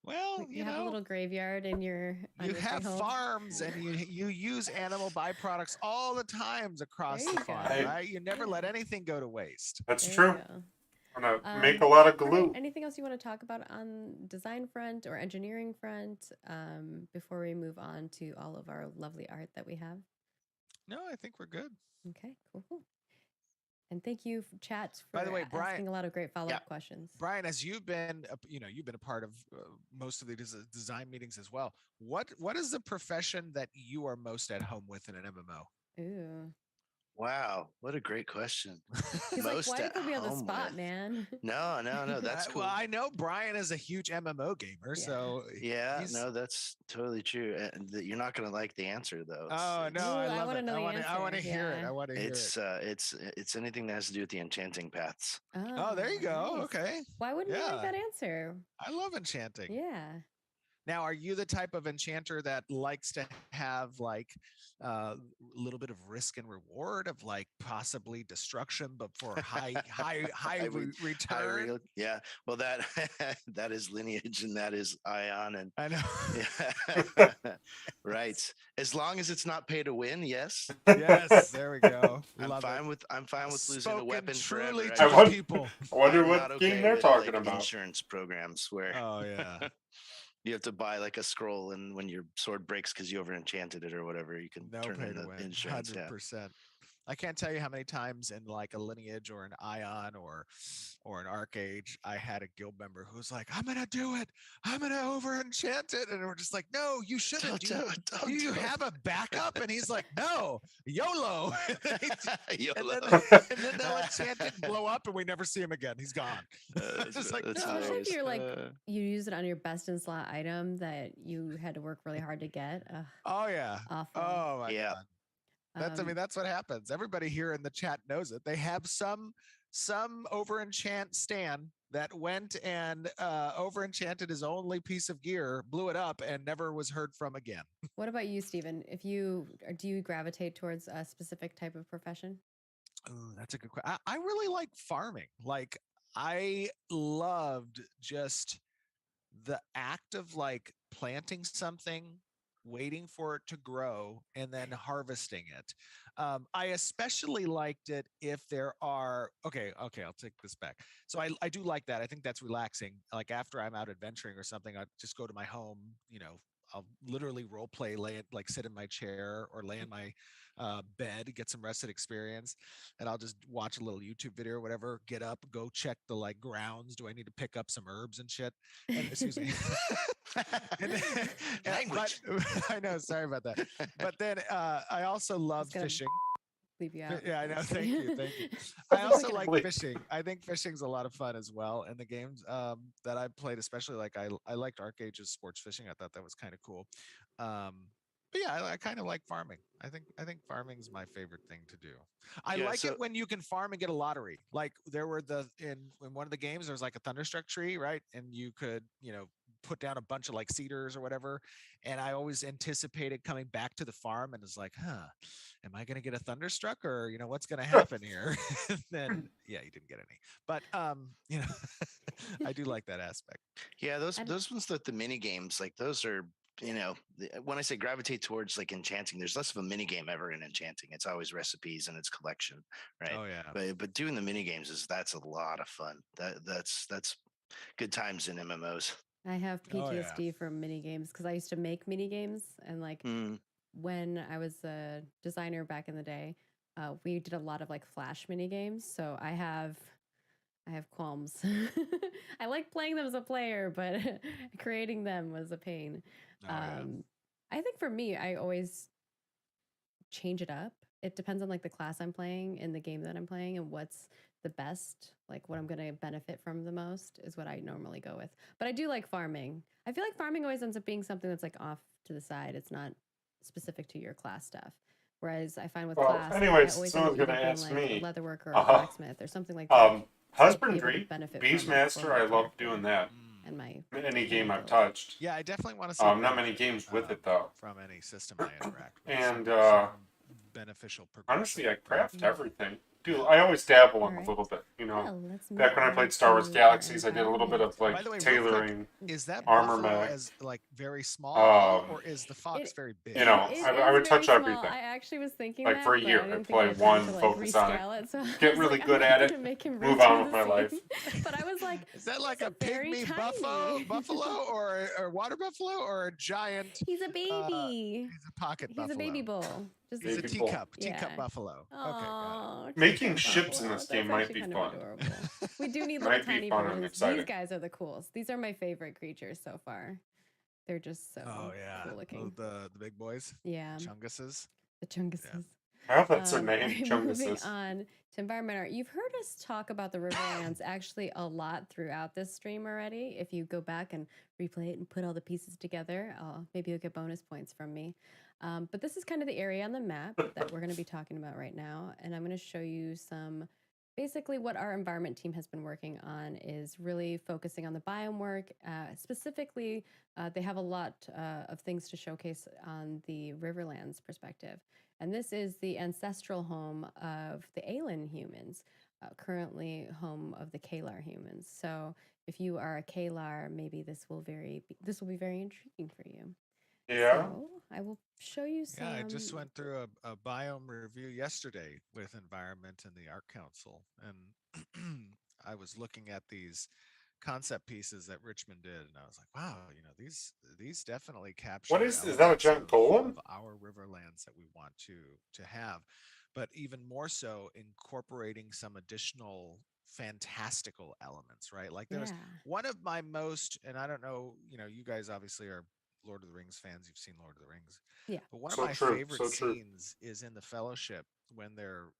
Well, You have a little graveyard in your you have freehold. farms and you use animal byproducts all the times across There the you farm, go. right? You never let anything go to waste. That's There true. you go. I'm gonna make a lot of All right, glue. anything else you want to talk about on design front or engineering front before we move on to all of our lovely art that we have? No, I think we're good. Okay, cool. And thank you, chat, for By the way, Brian- asking a lot of great follow-up questions. Brian, as you've been a part of most of the design meetings as well. What is the profession that you are most at home with in an MMO? Ooh. Wow, what a great question. He's like, Most why do you at put me on the home spot, with? man? No, that's cool. Well, I know Brian is a huge MMO gamer, Yeah. so Yeah, he's- no, that's totally true. And you're not going to like the answer though. Oh no, Ooh, I I love wanna it. know the I want to answer. hear it. Yeah. I want to hear it. It's anything that has to do with the enchanting paths. Oh, there you go. nice. Okay. Why wouldn't you like Yeah. that answer? I love enchanting. Yeah. Now, are you the type of enchanter that likes to have like a little bit of risk and reward of like possibly destruction, but for high I mean, return? yeah. Well, that that is lineage, and that is Ion, and I know. yeah. Right. As long as it's not pay to win, yes. Yes, there we go. I'm Love it. fine with losing a Spoken weapon truly forever. to I the wonder, people. I wonder I'm what not game okay they're with talking like about. insurance programs where Oh yeah. you have to buy like a scroll, and when your sword breaks because you over enchanted it or whatever, you can No turn pay in to the win. insurance. Yeah. 100%. I can't tell you how many times in like a lineage or an ion or an archage I had a guild member who was like, I'm gonna do it. I'm gonna over enchant it. And we're just like, no, you shouldn't. Do you have a backup? And he's like, no, YOLO. YOLO. And then they'll enchant it and blow up and we never see him again. He's gone. It's just like, that's no. Especially if hilarious. you're like you use it on your best in slot item that you had to work really hard to get. Ugh, Oh yeah. awful. Oh my Yeah. god. That's I Um, mean that's what happens. Everybody here in the chat knows it. They have some over enchant stan that went and over enchanted his only piece of gear, blew it up, and never was heard from again. what about you, Stephen? If you do you gravitate towards a specific type of profession? Oh, that's a good question. I really like farming. Like I loved just the act of like planting something, waiting for it to grow, and then harvesting it. I especially liked it if there are okay, I'll take this back. So I do like that. I think that's relaxing. Like after I'm out adventuring or something, I just go to my home, I'll literally role play, lay it like sit in my chair or lay in my bed, get some rested experience, and I'll just watch a little YouTube video or whatever. Get up, go check the like grounds. Do I need to pick up some herbs and shit? And excuse me. Language. But I know, sorry about that. But then I also love gonna- fishing. Leave you out. Yeah, I know. Thank you. Thank you. I I was also looking like at- Wait. fishing. I think fishing's a lot of fun as well. In the games that I played, especially like I liked Arcage's sports fishing. I thought that was kind of cool. But yeah, I kind of like farming. I think farming's my favorite thing to do. I Yeah, like so- it when you can farm and get a lottery. Like there were in one of the games, there was like a thunderstruck tree, right? And you could, put down a bunch of like cedars or whatever. And I always anticipated coming back to the farm and was like, am I gonna get a thunderstruck or what's gonna happen here? And then yeah, you didn't get any. But I do like that aspect. Yeah, those I d- those ones that the mini games, like those are, when I say gravitate towards like enchanting, there's less of a mini game ever in enchanting. It's always recipes and it's collection, right? Oh yeah. But doing the mini games that's a lot of fun. That's good times in MMOs. I have Oh, yeah. PTSD from mini games because I used to make mini games and like Mm. when I was a designer back in the day, we did a lot of like flash mini games. So I have qualms. I like playing them as a player, but creating them was a pain. Oh, yeah. I think for me, I always change it up. It depends on like the class I'm playing in the game that I'm playing and what's the best, like what I'm going to benefit from the most is what I normally go with. But I do like farming. I feel like farming always ends up being something that's like off to the side. It's not specific to your class stuff. Whereas I find with Well, class, anyways, I always someone's end up gonna either ask being like me. a leather worker or a Uh-huh. blacksmith or something like that. able to Husbandry, benefit from Beastmaster, for my I love character. doing that. And my Any game I've guild. touched. Yeah, I definitely want to see Not many benefit, games with it though. from any system I interact with. And, some beneficial progression. Honestly, I craft Yeah. everything. Dude, I always dabble in Alright. a little bit, Well, let's Back move when I on played Star Wars to Galaxies, I our did a little bit of By like the way, real quick, tailoring. Is that armor buffalo mech. as like very small, or is the fox It- very big? You know, It I is would touch very small. everything. I actually was thinking Like, that, for a but year, I didn't I'd think I play had time one, to, like, focus on it, rescale it. So I get was really like, good I'm at not it, gonna make him move reach on into with the my life. sea. But I was like, Is that like a very pygmy tiny. buffalo, or a water buffalo, or a giant? He's a baby. He's a pocket He's buffalo. a baby bull. Just He's a Baby bull. teacup Yeah. buffalo. Okay, got Aw, Making teacup ships in buffalo. this game That's might actually be kind fun. of adorable. We do need Might little be tiny fun and versions. exciting. These guys are the coolest. These are my favorite creatures so far. They're just so it. Oh yeah, cool looking. the big boys, Yeah, chunguses. the chunguses. I hope that's their name, I'm moving Chunguses. on to environment art. You've heard us talk about the Riverlands actually a lot throughout this stream already. If you go back and replay it and put all the pieces together, maybe you'll get bonus points from me. But this is kind of the area on the map that we're going to be talking about right now. And I'm going to show you some basically what our environment team has been working on is really focusing on the biome work. Specifically, they have a lot of things to showcase on the Riverlands perspective. And this is the ancestral home of the Aelin humans, currently home of the Kalar humans. So if you are a Kalar, maybe this will be very intriguing for you. Yeah. So I will show you some. Yeah, I just went through a biome review yesterday with Environment and the Art Council, and I was looking at these concept pieces that Richmond did, and I was like, wow, these definitely capture What is that? A elements giant golem? of our riverlands that we want to have, but even more so incorporating some additional fantastical elements, right? Like there's one of my most, and I don't know, you guys obviously are Lord of the Rings fans. You've seen Lord of the Rings. Yeah. But one So of my true, favorite so true. scenes is in the Fellowship when they're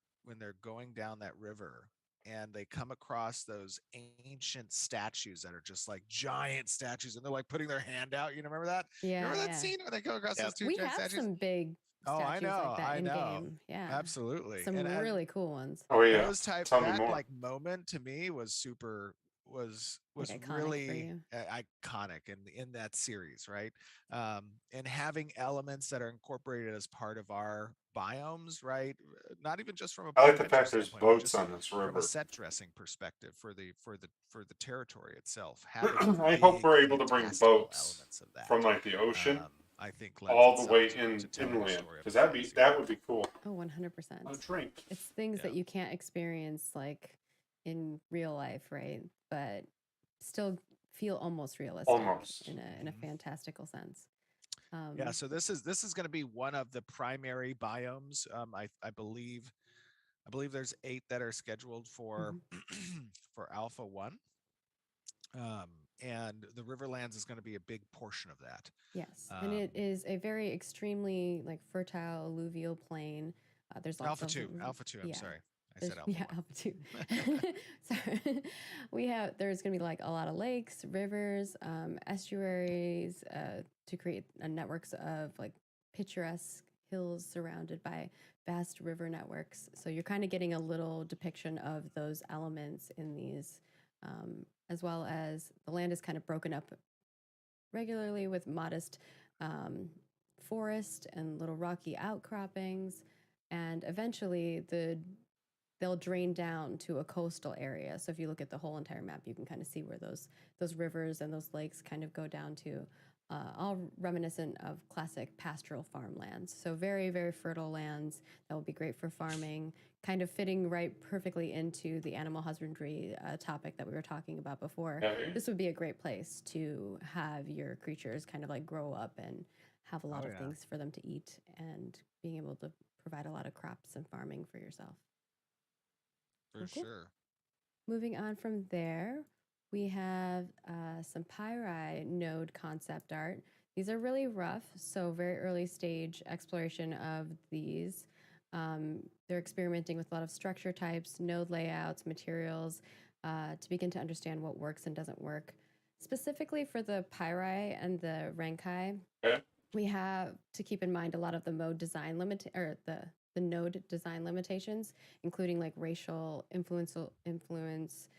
going down that river and they come across those ancient statues that are just like giant statues, and they're like putting their hand out. Remember that? Yeah. Remember that scene when they come across those two We giant have statues? some big Oh, I statues know, like that I in know. game. Yeah. Absolutely. Some really cool ones. Oh yeah. Those Tell me that more. like moment to me was super was Like iconic for really you. iconic in that series, right? And having elements that are incorporated as part of our biomes, right? Not even just from a I like the adventure fact there's standpoint, but boats just on this from a river. set dressing perspective for the territory itself. Having I hope big, we're able to bring fantastical boats elements of that from like the ocean I think lends all the itself way to telling the inland, story of because a fantasy that world. would be cool. Oh, 100%. A drink. It's things Yeah. that you can't experience like in real life, right? But still feel almost realistic Almost. in a fantastical sense. Yeah, so this is going to be one of the primary biomes. I believe there's 8 that are scheduled for for Alpha 1. And the Riverlands is going to be a big portion of that. Yes, and it is a very extremely like fertile alluvial plain. There's lots Alpha of 2, Alpha 2. I'm yeah. sorry, I said Alpha 1. Alpha 2. Sorry. There's going to be like a lot of lakes, rivers, estuaries to create networks of like picturesque hills surrounded by vast river networks. So you're kind of getting a little depiction of those elements in these, as well as the land is kind of broken up regularly with modest forest and little rocky outcroppings. And eventually they'll drain down to a coastal area. So if you look at the whole entire map, you can kind of see where those rivers and those lakes kind of go down to, all reminiscent of classic pastoral farmlands. So very, very fertile lands that will be great for farming, kind of fitting right perfectly into the animal husbandry topic that we were talking about before. Okay. This would be a great place to have your creatures kind of like grow up and have a lot of things for them to eat and being able to provide a lot of crops and farming for yourself. For sure. Moving on from there, we have some Pyri node concept art. These are really rough, so very early stage exploration of these. They're experimenting with a lot of structure types, node layouts, materials, to begin to understand what works and doesn't work. Specifically for the Pyri and the Renkai, we have to keep in mind a lot of the mode design the node design limitations, including like racial influence,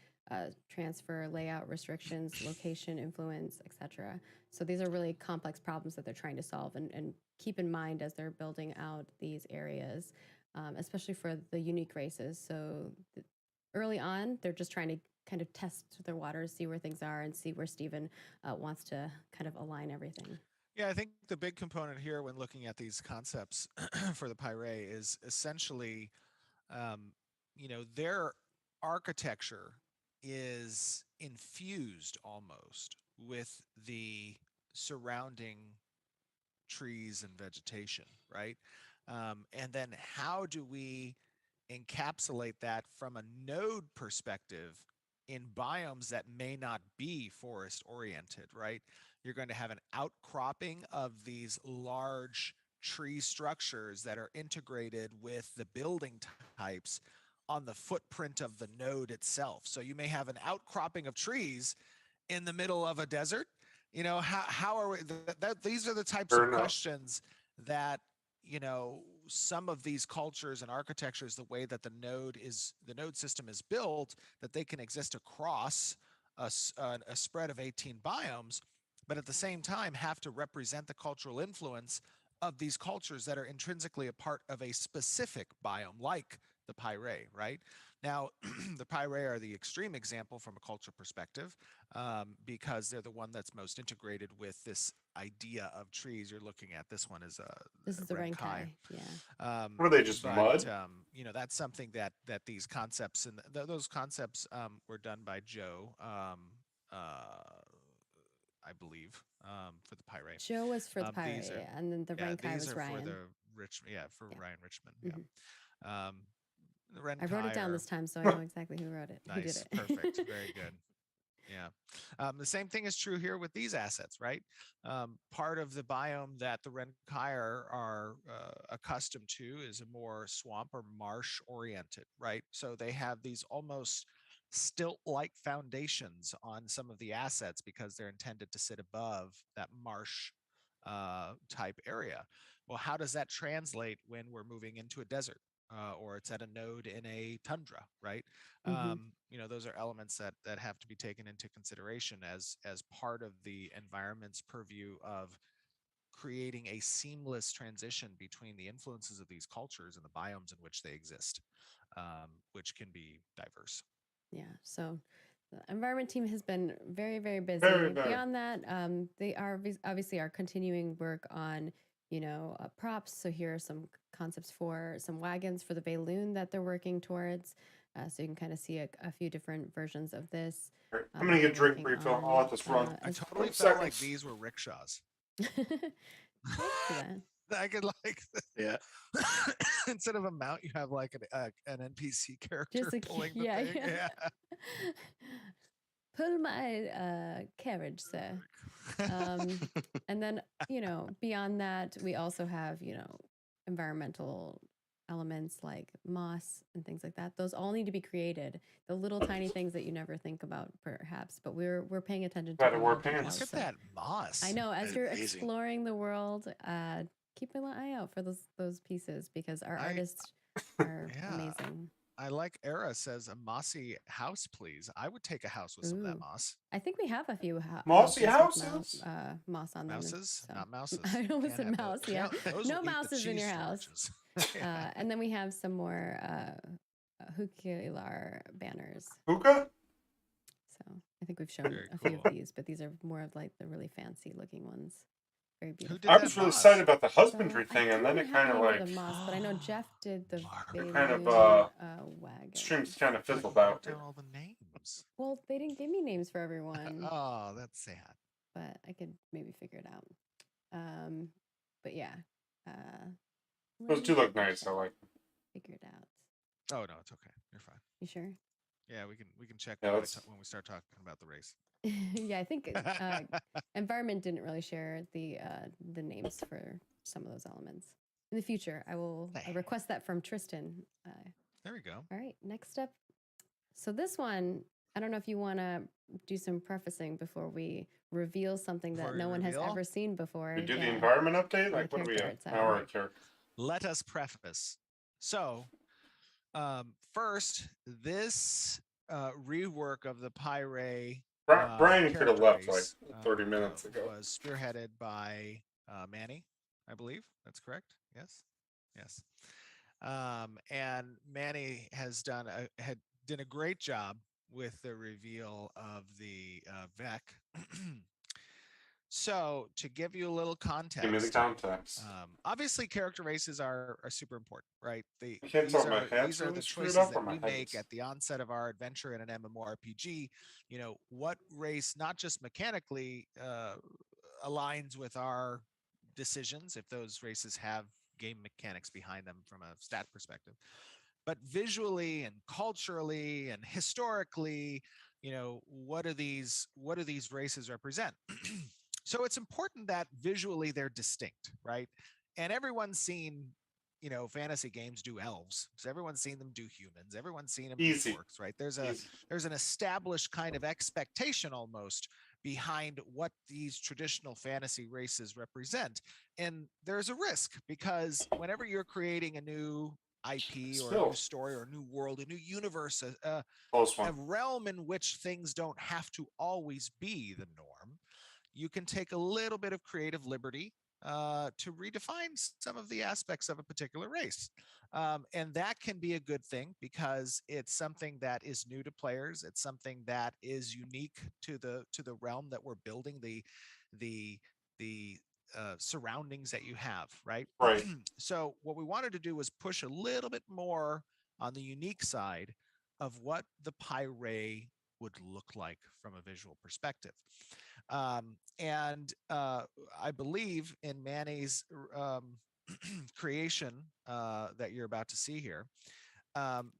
transfer, layout restrictions, location influence, etc. So these are really complex problems that they're trying to solve and keep in mind as they're building out these areas, especially for the unique races. So early on, they're just trying to kind of test their waters, see where things are, and see where Steven wants to kind of align everything. Yeah, I think the big component here when looking at these concepts for the Pyre is essentially, their architecture is infused almost with the surrounding trees and vegetation, right? And then how do we encapsulate that from a node perspective in biomes that may not be forest oriented, right? You're going to have an outcropping of these large tree structures that are integrated with the building types on the footprint of the node itself. So you may have an outcropping of trees in the middle of a desert. How are we? These are the types of questions that some of these cultures and architectures, the way that the node system is built, that they can exist across a spread of 18 biomes, but at the same time have to represent the cultural influence of these cultures that are intrinsically a part of a specific biome, like the Pyre, right? Now, the Pyre are the extreme example from a culture perspective, because they're the one that's most integrated with this idea of trees you're looking at. This one is This is the Renkai. Yeah. What are they, just mud? That's something that these concepts and those concepts were done by Joe, I believe, for the Pyre. Joe was for the Pirate, and then the Renkai was Ryan. For Ryan Richmond. Mhm. Yeah. The Renkai I wrote it down this time, so I know exactly who wrote it. Who did Nice, it. perfect, very good. Yeah. The same thing is true here with these assets, right? Part of the biome that the Renkai are accustomed to is a more swamp or marsh oriented, right? So they have these almost stilt-like foundations on some of the assets because they're intended to sit above that marsh type area. Well, how does that translate when we're moving into a desert? Or it's at a node in a tundra, right? Those are elements that have to be taken into consideration as part of the environment's purview of creating a seamless transition between the influences of these cultures and the biomes in which they exist, which can be diverse. Yeah. So the environment team has been very, very busy. Very. Beyond that, they are obviously are continuing work on, props. So here are some concepts for some wagons for the Balloon that they're working towards. So you can kind of see a few different versions of this. Right. I'm going to get drink working refill. on, I'll let this run. I totally felt seconds. like these were rickshaws. that. I could Yeah. instead of a mount, you have like an NPC character Just like, pulling the yeah, thing. yeah. Pull my carriage, sir. And then, beyond that, we also have, environmental elements like moss and things like that. Those all need to be created. The little tiny things that you never think about, perhaps, but we're paying attention to. Wear pants. Look at that moss. I know. As you're Amazing. exploring the world, keep an eye out for those pieces because our artists are amazing. I like Era says a mossy house, please. I would take a house with some of that moss. I think we have a few mossy houses. Moss on mouses, them. not mouses. I almost said mouse. Yeah, no mouses in your house. And then we have some more Hukilar banners. Hookah? So I think we've shown a few of these, but these are more of like the really fancy looking ones. Very beautiful. I was really excited about the husbandry thing, and then it kind of like the moss, but I know Jeff did the kind of wagon. streams kind of fizzled out. All the names. Well, they didn't give me names for everyone. Oh, that's sad. But I could maybe figure it out. But yeah. Those two look nice. I like them. Figure it out. Oh no, it's okay. You're fine. You sure? Yeah, we can check Yeah, when we start talking about the race. Yeah, I think environment didn't really share the names for some of those elements. In the future, I'll request that from Tristan. There we go. All right, next up. So this one, I don't know if you want to do some prefacing before we reveal something that no one has ever seen before. We do the environment update? Like, what do we have? Our character. Let us preface. So, first, this rework of the Pyre. Brian could have left like 30 minutes ago. Was spearheaded by Manny, I believe. That's correct. Yes. And Manny has done a great job with the reveal of the VEC. So, to give you a little context, give me the context. Obviously, character races are super important, right? These are the choices that we make at the onset of our adventure in an MMORPG. What race, not just mechanically, aligns with our decisions, if those races have game mechanics behind them from a stat perspective, but visually and culturally and historically, what do these races represent? So it's important that visually they're distinct, right? And everyone's seen, fantasy games do elves. So everyone's seen them do humans. Everyone's seen them do orcs, right? There's an established kind of expectation almost behind what these traditional fantasy races represent. And there's a risk, because whenever you're creating a new IP or a new Still, story or a new world, a new universe, a close one. realm in which things don't have to always be the norm, you can take a little bit of creative liberty to redefine some of the aspects of a particular race. And that can be a good thing, because it's something that is new to players. It's something that is unique to the realm that we're building, the surroundings that you have, right? Right. So what we wanted to do was push a little bit more on the unique side of what the Pyre would look like from a visual perspective. And I believe in Manny's creation that you're about to see here,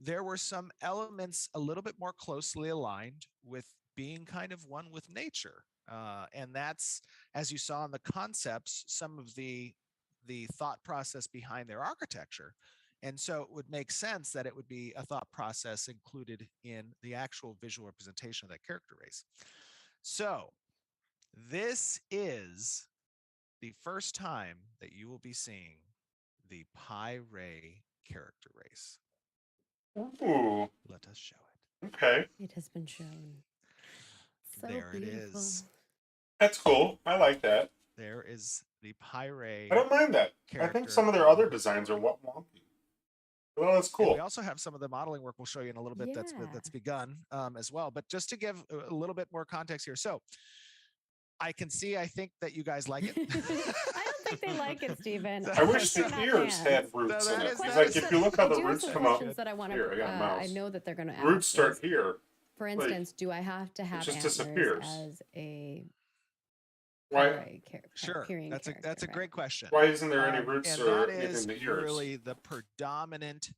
there were some elements a little bit more closely aligned with being kind of one with nature. And that's, as you saw in the concepts, some of the thought process behind their architecture. And so it would make sense that it would be a thought process included in the actual visual representation of that character race. So this is the first time that you will be seeing the Pyre character race. Ooh. Let us show it. Okay. It has been shown. So There it beautiful. is. That's cool. I like that. There is the Pyre. I don't mind that. I think character some of their other designs are what wonky. Well, that's And cool. we also have some of the modeling work we'll show you in a little bit Yeah. that's begun as well. But just to give a little bit more context here. So I can see, I think that you guys like it. I don't think they like it, Stephen. I wish They're the not ears fans. had roots No, in that it. is- Because, that like, is- if you look how I the do have roots some come up, questions that I want Here, I to. got a mouse. I know that they're going to ask. roots start is, here. For like, instance, do I have to have just antlers disappears. as a Why? Sure, appearing that's a character, right? great question. Why isn't there any roots and or that anything is in the ears? really the predominant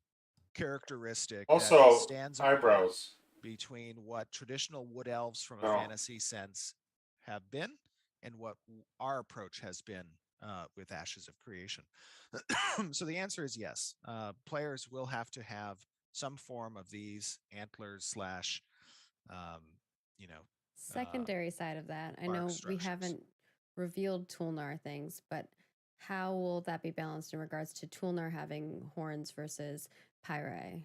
characteristic Also, that stands apart eyebrows. between what traditional wood elves from a No. fantasy sense have been and what our approach has been with Ashes of Creation. So the answer is yes. Players will have to have some form of these antlers slash, you know, Secondary side of that, I bark know we structures. haven't revealed Toolnar things, but how will that be balanced in regards to Toolnar having horns versus Pyre?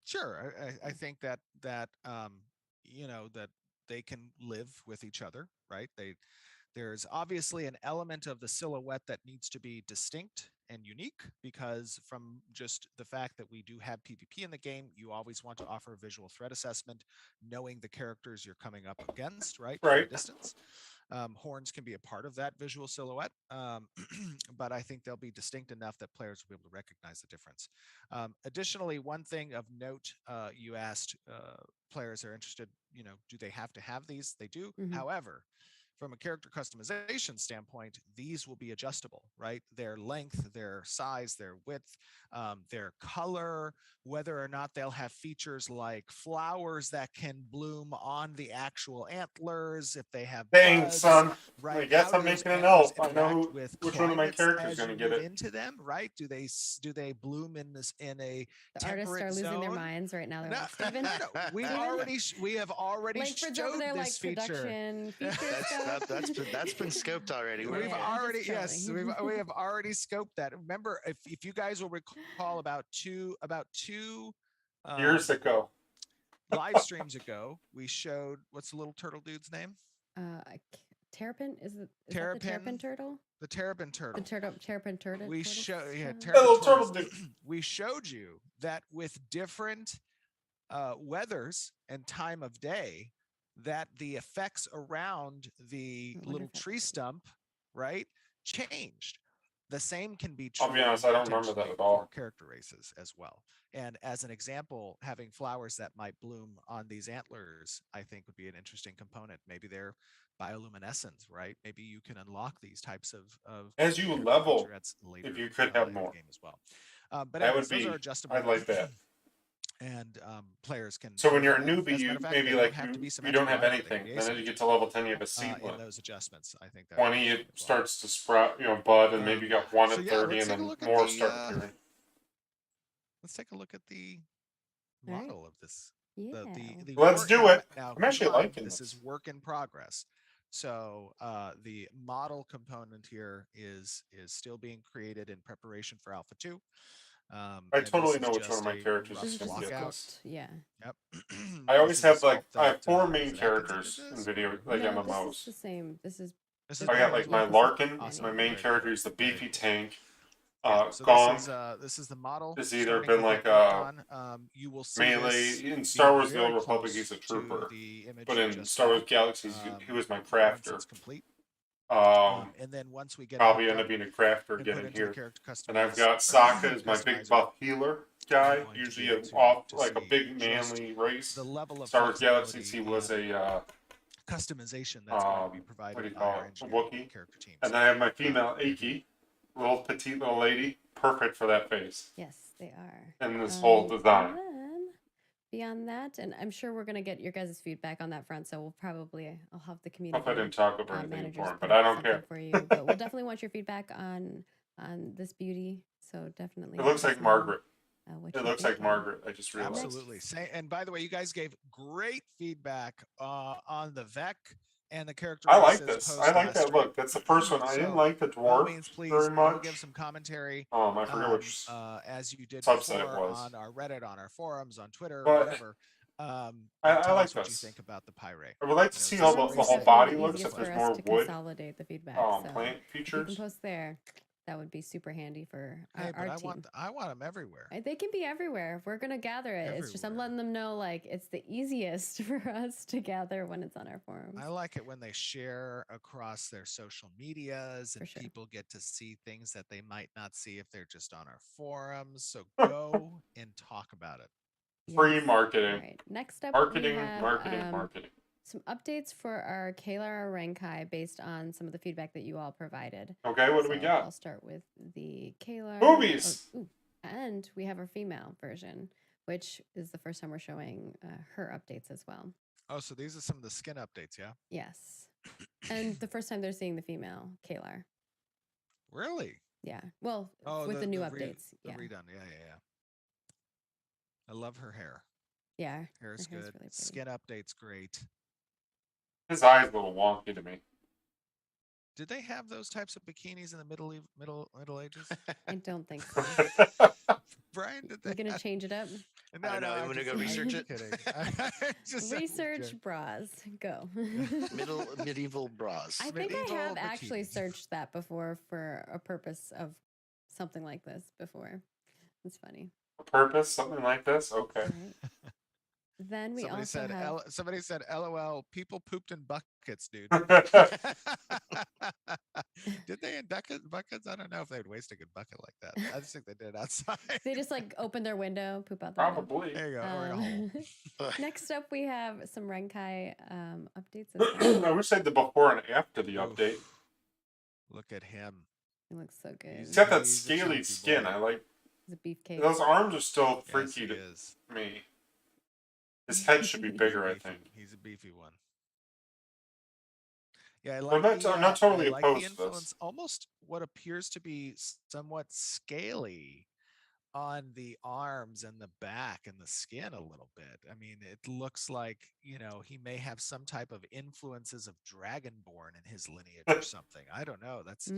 Sure, I think that you know, that they can live with each other, right? There's obviously an element of the silhouette that needs to be distinct and unique, because from just the fact that we do have PvP in the game, you always want to offer a visual threat assessment, knowing the characters you're coming up against, right? From a Right. distance. Horns can be a part of that visual silhouette, but I think they'll be distinct enough that players will be able to recognize the difference. Additionally, one thing of note, you asked, players are interested, you know, do they have to have these? They do. Mhm. However, from a character customization standpoint, these will be adjustable, right? Their length, their size, their width, their color, whether or not they'll have features like flowers that can bloom on the actual antlers, if they have Dang, buds, son. right? I guess How do I'm those making an antlers elf. I know interact who, with which one of my climates characters as going to you get move it. into them, right? Do they bloom in a The artists temperate are losing their zone? minds right now. They're No, like, Steven, no, we have already Langford's showed over there this like feature. production feature stuff. That's been scoped already. We've Yeah, already just trolling. we have already scoped that. Remember, if you guys will recall, about two Years ago. live streams ago, we showed, what's the little turtle dude's name? Terrapin is that the Terrapin. terrapin turtle? The terrapin turtle. The terrapin turtle. We tortoise? show yeah, Uh, terrapin Little turtle tortoise. dude. We showed you that with different weathers and time of day, that the effects around the I wonder little if that's tree true. stump, right, changed. The same can be I'll true. be honest, I don't remember that potentially at all. for character races as well. And as an example, having flowers that might bloom on these antlers, I think, would be an interesting component. Maybe they're bioluminescent, right? Maybe you can unlock these types of As you character level, featurettes later, if you could have in the more. game as well. But That anyways, would be, those are adjustable. I'd like that. And players can. So when you're a as newbie, matter you of fact, maybe they don't like have to be you don't have symmetrical either. They anything. can be Then as you get asymmetrical, to level 10, you have a in seedling. those adjustments. I think that 20, works it as well. starts to sprout, bud, and maybe you got one So at yeah, 30, let's and take a then look at more the, start appearing. Let's take a look at the All right. model of this Yeah. The Let's work- do now- it. Now, I'm actually keep in mind, liking this this. is work in progress. So the model component here is still being created in preparation for Alpha 2. I and this totally is know which one just of my a characters rough This is is going just to a get walkout. this. sculpt. Yeah. Yep. I always This is a have like sculpt I have that, 4 was main it Atkins that did characters in this, video or- like no, MMOs. this is the same. This is This I is got very like cool. my Yeah, this is Larkin. Awesome. My main Very cool. character is the Very beefy cool. tank. Yeah, so Gong this is the model. has either starting been to like get worked a on. You will see melee this in Star being Wars: The very Old Republic. close He's a to trooper, the image but you in just Star saw, Wars Galaxies, he was my once crafter. it's complete. And then once we get probably it end hooked up being a crafter and again put in into the here. character And I've customize- got Sokka as my big customizer, buff healer you're guy, going to be usually able to- off to like a see big just manly race. the level of Star Wars flexibility Galaxies, he was and a customization that's going to be what do provided you by call our it, a engineering Wookiee. character teams. And then I have my female Aki, little petite little lady, perfect for that face yes, they are. and this whole design. And then beyond that, and I'm sure we're gonna get your guys' feedback on that front, so we'll probably I'll have the Hope community I didn't talk over anything managers important, put but I up don't something care. for you. But we'll definitely want your feedback on this beauty. So definitely. It let looks us like know, Margaret. what It you're looks like thinking. Margaret. I just realized. Absolutely. And by the way, you guys gave great feedback on the Vec and the character. I like races this. post I like last that stream. look. That's the first one. I didn't So, like the By all dwarf means, please very go much. give some commentary. I forget which as you did subset it before was. on our Reddit, on our forums, on Twitter, But whatever. I tell like us what you this. think about the Pyre. I would like to You know, see is how this the racing whole Definitely body the looks. easiest If there's for more us to wood, consolidate the feedback. So plant if you features. can post there, that would be super handy for Hey, our but team. I want them everywhere. They can be everywhere. We're gonna gather it. It's just I'm Everywhere. letting them know like it's the easiest for us to gather when it's on our forums. I like it when they share across their social medias and sure. people get to see things that they might not see if they're just on our forums. So go and talk about it. Free Yes. marketing. All right. Next up, Marketing, we have marketing. some updates for our Kalar Renkai based on some of the feedback that you all provided. Okay, what do we So got? I'll start with the Kalar. Boobies! And we have our female version, which is the first time we're showing her updates as well. Oh, so these are some of the skin updates, yeah? Yes. And the first time they're seeing the female Kalar. Really? Yeah. Well, Oh, with the new re- updates. The Yeah. redone. Yeah. I love her hair. Yeah. Hair's her hair's good. really pretty. Skin update's great. His eye's a little wonky to me. Did they have those types of bikinis in the Middle Ages? I don't think so. Brian, did they? We're gonna change it up. No, I don't know. I'm gonna go research it. Kidding. Just Research bras. Go. Medieval bras. I think I Medieval have actually bikinis. searched that before for a purpose of something like this before. It's funny. Purpose, something like this. Okay. All right. Then we Somebody also said, have somebody said, LOL, people pooped in buckets, dude. Did they in buckets? I don't know if they'd waste a good bucket like that. I just think they did it outside. they just like open their window, poop out the window. Probably. There you go. Or in a hole. Next up, we have some Renkai updates. As well. I wish they had the before and after the Oof. update. Look at him. It looks so good. He's got that He's a scaly chunky skin. boy. I like. It's a beefcake. Those arms are still Yes, freaky he to is. me. His head should be bigger, I Beefy. think. He's a beefy one. Yeah, I I'm like not- the, I'm not totally I like opposed the to this. influence, almost what appears to be somewhat scaly on the arms and the back and the skin a little bit. I mean, it looks like, he may have some type of influences of Dragonborn in his lineage or something. I don't know. That's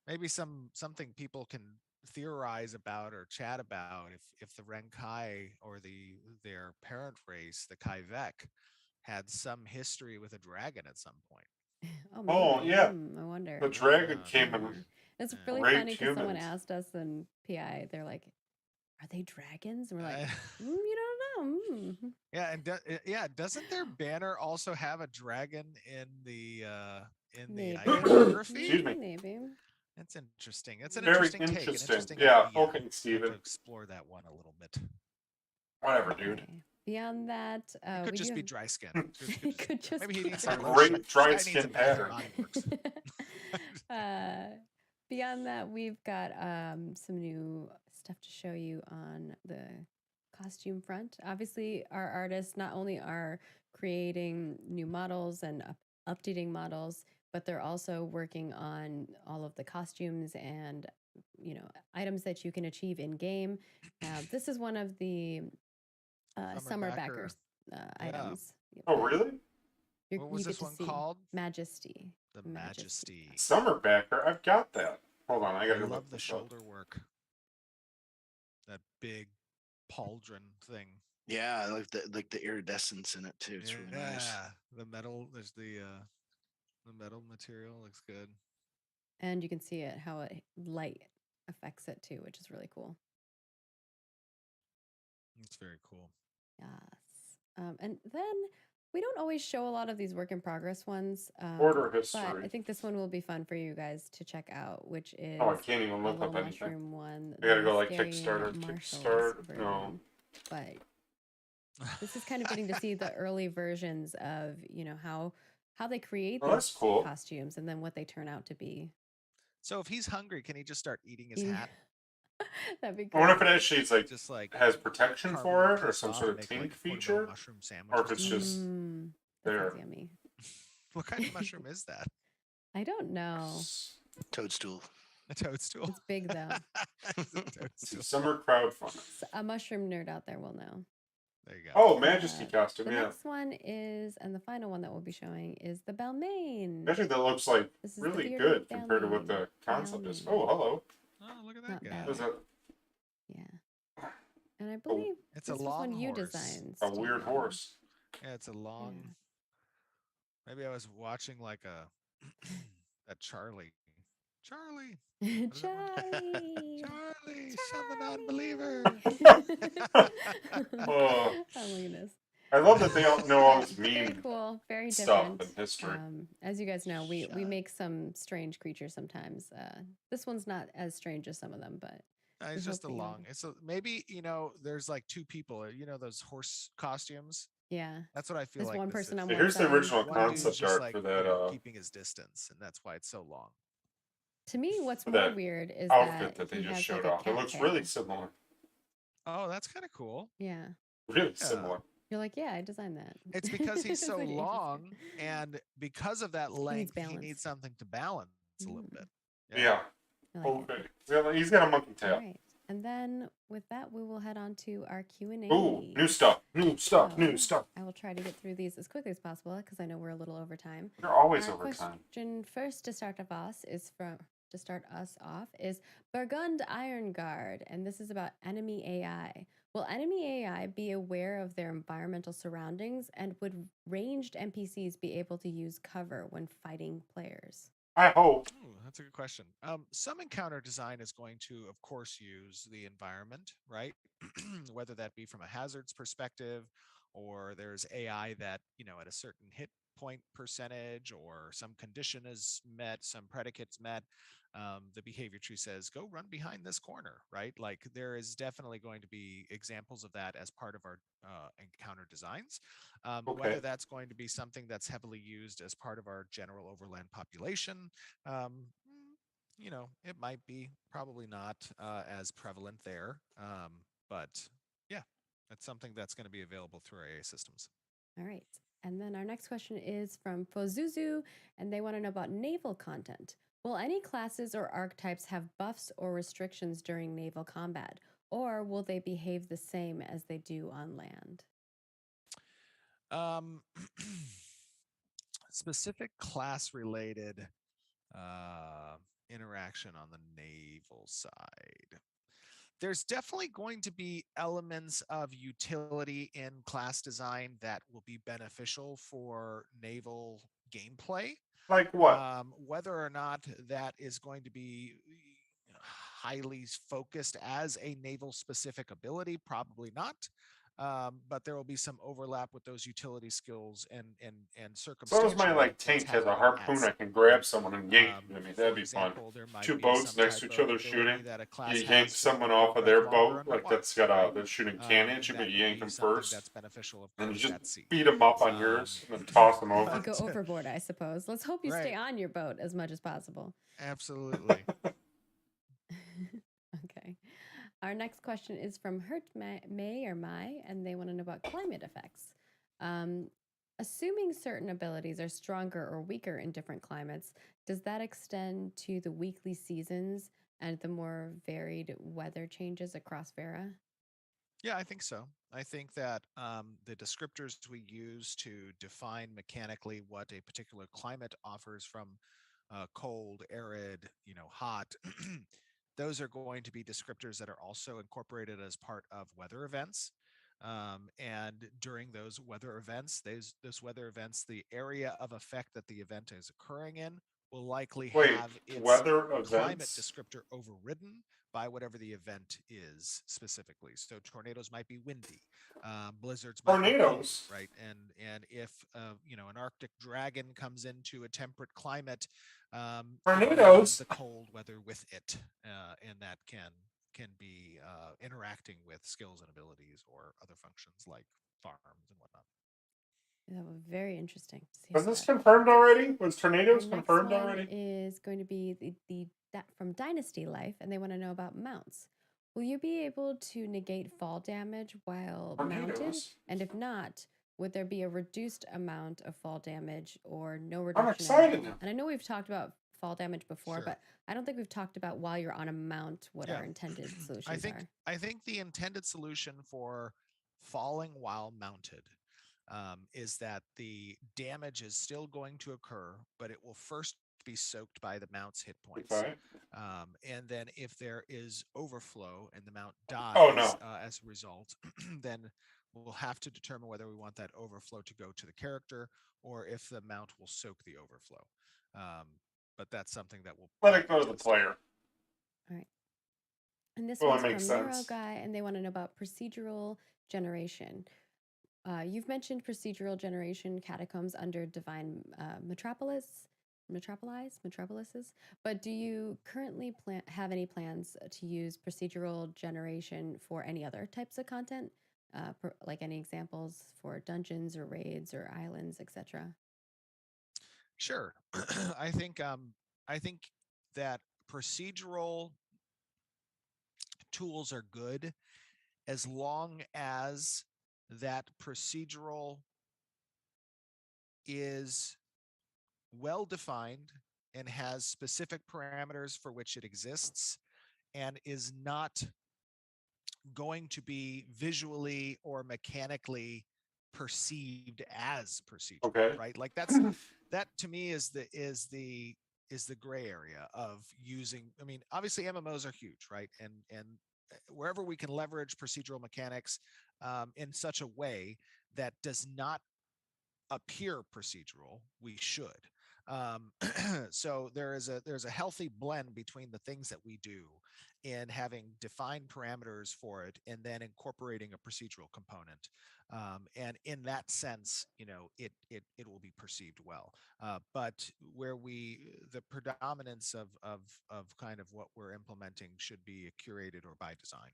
maybe something people can theorize about or chat about if the Renkai or their parent race, the Kai Vec, had some history with a dragon at some point. Oh, maybe. yeah. I wonder. The dragon Yeah, came yeah. and It's Yeah. really Raped funny because someone humans. asked us in PI, they're like, "Are they dragons?" And we're like, Uh, "You don't know." Yeah, and doesn't their banner also have a dragon in the Maybe. iconography? Excuse me. Maybe. That's interesting. It's an Very interesting take. An interesting. interesting Yeah, idea. okay, I'd like Steven. to explore that one a little bit. Whatever, dude. Okay. Beyond that, It could we just do be have- dry skin. It could just Maybe he be needs dry some A skin. lotion. great dry Guy needs skin a better pattern. body works. Beyond that, we've got some new stuff to show you on the costume front. Obviously, our artists not only are creating new models and updating models, but they're also working on all of the costumes and items that you can achieve in game. This is one of the summer backers. items. Oh, really? What was You get this to one see called? Majesty. The Majesty. Summerbacker. I've got that. Hold on, I I gotta love look the this up. shoulder work. That big pauldron thing. Yeah, I like the iridescence in it too. It's really nice. The metal. There's the metal material looks good. And you can see it how it light affects it too, which is really cool. It's very cool. Yes. And then we don't always show a lot of these work in progress ones. Order But history. I think this one will be fun for you guys to check out, which is Oh, I can't even the look little up anything. mushroom one. I gotta go the like Mysterian Kickstarter. Marshals Kickstart. No. version. But this is kind of getting to see the early versions of, how they create Oh, that's these cool. costumes and then what they turn out to be. So if he's hungry, can he just start eating his Eating- hat? That'd be I wonder great. if it actually is like Just like has protection carving for a it or piece some off sort and of make, like, tank a portobello feature. mushroom sandwich. Or if it's just That there. sounds yummy. What kind of mushroom is that? I don't know. Toadstool. A toadstool. It's big though. It's a Let's see, toadstool. summer crowdfunding. A mushroom nerd out there will know. There you go. Oh, Majesty costume, The yeah. next one is, and the final one that we'll be showing is the Balmain. Actually, that looks like This is the really bearded good compared to what the Balmain. concept is. Balmain. Oh, hello. Oh, look at that Not guy. bad. There's a Yeah. And I believe It's this a was long one you horse. designed. a weird Steven. horse. Yeah, it's a long. Maybe I was watching like a Charlie. Charlie. Yeah. What is that Charlie. one? Charlie, shove a non-believer. Oh. Oh my goodness. I love that they all know all this Very meme cool. Very stuff different. in history. As you guys know, we Shut. make some strange creatures sometimes. This one's not as strange as some of them, but It's we just a hope that you long. like it. It's a, maybe there's like two people. Those horse costumes. Yeah. That's what I feel There's like. one this person is. on So one here's the side. original One dude's concept just art like, for that keeping his distance, and that's why it's so long. To me, what's for more that weird is outfit that he they just has showed like a off. It cat looks tail. really similar. Oh, that's kind of cool. Yeah. Really similar. You're like, yeah, I designed that. It's because he's It's so like interesting. long, and because of that length, he balance. needs something to balance a little bit. Yeah. I like it. Okay. He's got a monkey All tail. right. And then with that, we will head on to our Q&A. Ooh, new stuff. New stuff. New So, stuff. I will try to get through these as quickly as possible because I know we're a little over time. You're always Our over time. question first to start us off is Bergund Ironguard, and this is about enemy AI. Will enemy AI be aware of their environmental surroundings, and would ranged NPCs be able to use cover when fighting players? I hope. Ooh, that's a good question. Some encounter design is going to, of course, use the environment, right? Whether that be from a hazards perspective, or there's AI that, at a certain hit point percentage or some condition is met, some predicate's met, the behavior tree says, go run behind this corner, right? Like there is definitely going to be examples of that as part of our encounter designs. Okay. Whether that's going to be something that's heavily used as part of our general overland population, it might be, probably not as prevalent there. But yeah, that's something that's going to be available through our AI systems. All right. And then our next question is from Fozuzu, and they want to know about naval content. Will any classes or archetypes have buffs or restrictions during naval combat, or will they behave the same as they do on land? Specific class related interaction on the naval side. There's definitely going to be elements of utility in class design that will be beneficial for naval gameplay. Like what? Whether or not that is going to be highly focused as a naval specific ability, probably not. But there will be some overlap with those utility skills and So circumstances. as my tank has a harpoon, I can grab someone and yank them. I mean, that'd be fun. Two boats next to each other shooting. You yank someone off of their boat, like that's got they're shooting cannons, but you yank them first. That's beneficial, of And you course, just beat them up on yours and then toss them You over. go overboard, I suppose. Let's hope you stay Right. on your boat as much as possible. Absolutely. Okay. Our next question is from Hurt May, and they want to know about climate effects. Assuming certain abilities are stronger or weaker in different climates, does that extend to the weekly seasons and the more varied weather changes across Vera? Yeah, I think so. I think that the descriptors we use to define mechanically what a particular climate offers, from cold, arid, hot, those are going to be descriptors that are also incorporated as part of weather events. And during those weather events, those weather events, the area of effect that the event is occurring in will likely Wait, have its weather climate events? descriptor overridden by whatever the event is specifically. So tornadoes might be windy, blizzards might be cold, Tornadoes. right? And if an Arctic dragon comes into a temperate climate, it may bring Tornadoes. the cold weather with it, and that can be interacting with skills and abilities or other functions like farms and whatnot. That was very interesting to hear Was this that. confirmed already? Was Our tornadoes next confirmed one already? is going to be that from Dynasty Life, and they want to know about mounts. Will you be able to negate fall damage while mounted? Tornadoes. And if not, would there be a reduced amount of fall damage or no I'm reduction at excited all? now. And I know we've talked about fall damage before, Sure. but I don't think we've talked about while you're on a mount what Yeah. our intended I solutions think are. I think the intended solution for falling while mounted is that the damage is still going to occur, but it will first be soaked by the mount's hit points. Okay. And then if there is overflow and the mount Oh dies no. as a result, then we'll have to determine whether we want that overflow to go to the character or if the mount will soak the overflow. Um, but that's something that we'll Let it probably go to the test. player. All right. And this Well, one's that makes from sense. Neuroguy, and they want to know about procedural generation. You've mentioned procedural generation catacombs under Divine Metropolises, but do you currently have any plans to use procedural generation for any other types of content? Like any examples for dungeons or raids or islands, etc.? Sure. I think that procedural tools are good as long as that procedural is well defined and has specific parameters for which it exists and is not going to be visually or mechanically perceived as procedural, Okay. right? Like that to me is the gray area of using. I mean, obviously MMOs are huge, right? And wherever we can leverage procedural mechanics in such a way that does not appear procedural, we should. So there's a healthy blend between the things that we do in having defined parameters for it and then incorporating a procedural component. And in that sense, it will be perceived well. But where the predominance of kind of what we're implementing should be curated or by design.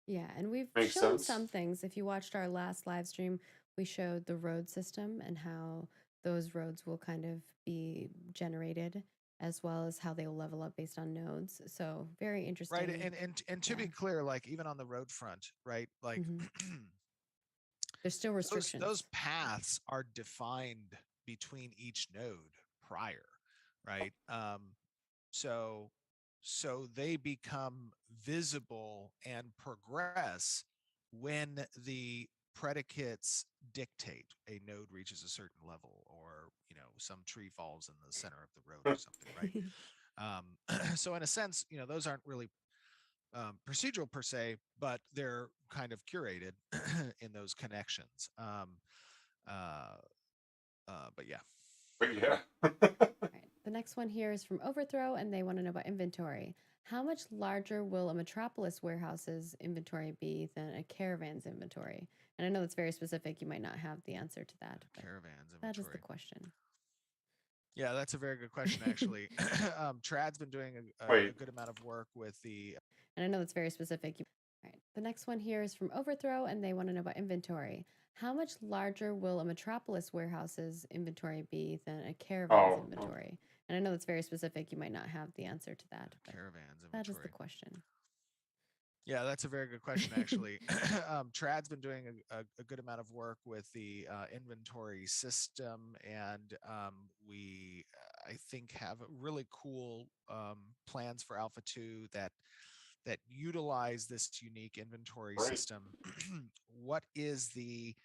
Yeah, and we've Makes shown sense. some things. If you watched our last live stream, we showed the road system and how those roads will kind of be generated, as well as how they will level up based on nodes. So very Right. interesting. And to Yeah. be clear, like even on the road front, right? Like hmm There's still those restrictions. paths are defined between each node prior, right? So they become visible and progress when the predicates dictate a node reaches a certain level, or some tree falls in the center of the road or something, right? So in a sense, those aren't really procedural per se, but they're kind of curated in those connections. Uh, but yeah. But yeah. All right. The next one here is from Overthrow, and they want to know about inventory. How much larger will a Metropolis warehouse's inventory be than a caravan's inventory? And I know that's very specific. You might not have the answer to that, but Caravans that is the inventory. question. Yeah, that's a very good question, actually. Trad's been doing a Wait. good amount of work with the. And I know that's very specific. All right. The next one here is from Overthrow, and they want to know about inventory. How much larger will a Metropolis warehouse's inventory be than a caravan's Oh. inventory? And I know that's very specific. You might not have the answer to that, but Caravans that is the inventory. question. Yeah, that's a very good question, actually. Trad's been doing a good amount of work with the inventory system, and we, I think, have really cool plans for Alpha 2 that that utilize this unique inventory Right. system, what is the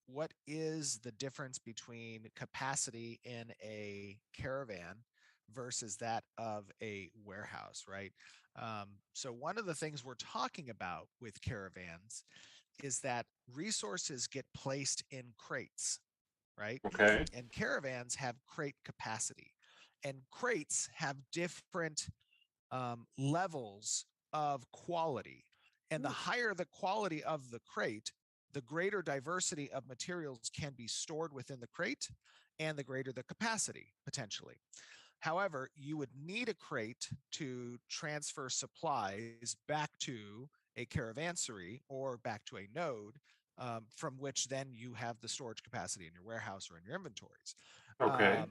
what is the difference between capacity in a caravan versus that of a warehouse, right? So one of the things we're talking about with caravans is that resources get placed in crates, right? Okay. And caravans have crate capacity, and crates have different levels of quality. And the higher the quality of the crate, the greater diversity of materials can be stored within the crate and the greater the capacity potentially. However, you would need a crate to transfer supplies back to a caravansary or back to a node, from which then you have the storage capacity in your warehouse or in your inventories. Okay.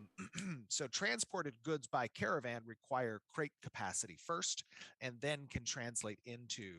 So transported goods by caravan require crate capacity first, and then can translate into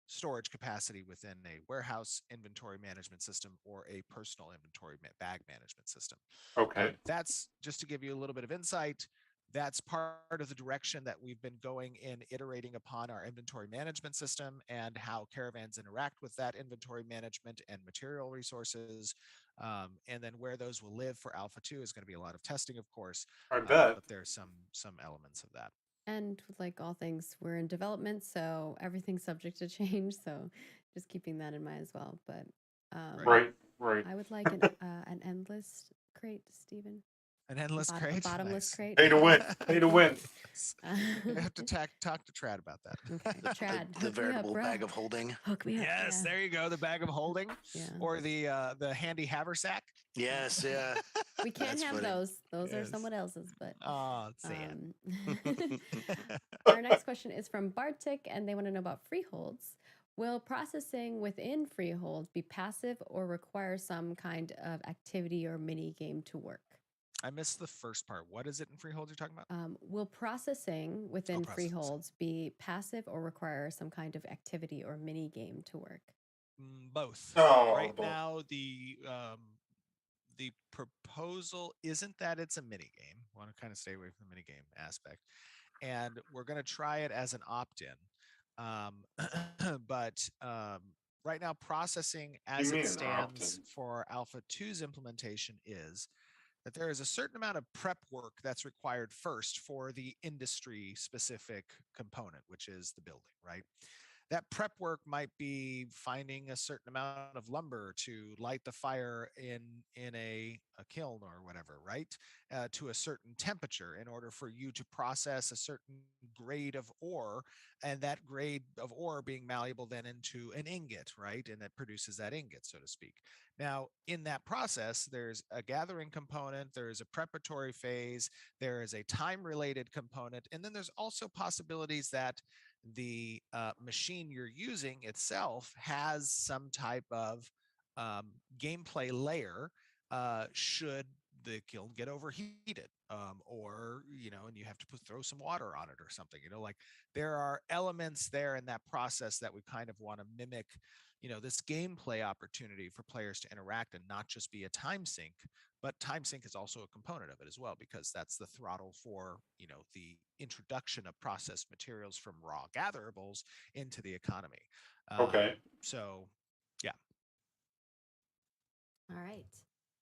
storage capacity within a warehouse inventory management system or a personal inventory bag management system. Okay. That's just to give you a little bit of insight. That's part of the direction that we've been going in iterating upon our inventory management system and how caravans interact with that inventory management and material resources. And then where those will live for Alpha 2 is going to be a lot of testing, of course, I bet. but there's some elements of that. And like all things, we're in development, so everything's subject to change. So just keeping that in mind as well. But Right. Right. I would like an endless crate, Stephen. An endless A crate, bottomless nice. crate. Pay to win. Pay to win. I have to talk to Trad about that. Okay, Trad, The hook me up, veritable bro. bag of holding. Hook me up. Yes, Yeah. there you go. The bag of holding, Yeah. or the handy haversack. Yes, yeah. We can't That's have funny. those. Those are Yes. someone else's, but Oh, sad. our next question is from Bartik, and they want to know about freeholds. Will processing within freeholds be passive or require some kind of activity or mini game to work? I missed the first part. What is it in freeholds you're talking about? Will processing within processing. freeholds be passive or require some kind of activity or mini game to work? Both. Oh, Right both. now, the proposal isn't that it's a mini game. I want to kind of stay away from the mini game aspect, and we're going to try it as an opt-in. But right now, processing as mean it an stands opt-in? for Alpha 2's implementation is that there is a certain amount of prep work that's required first for the industry specific component, which is the building, right? That prep work might be finding a certain amount of lumber to light the fire in a kiln or whatever, right? To a certain temperature in order for you to process a certain grade of ore, and that grade of ore being malleable then into an ingot, right? And that produces that ingot, so to speak. Now, in that process, there's a gathering component, there's a preparatory phase, there is a time related component, and then there's also possibilities that the machine you're using itself has some type of gameplay layer should the kiln get overheated, or and you have to throw some water on it or something. Like there are elements there in that process that we kind of want to mimic, this gameplay opportunity for players to interact and not just be a time sink. But time sink is also a component of it as well, because that's the throttle for the introduction of processed materials from raw gatherables into the economy. Okay. So yeah. All right.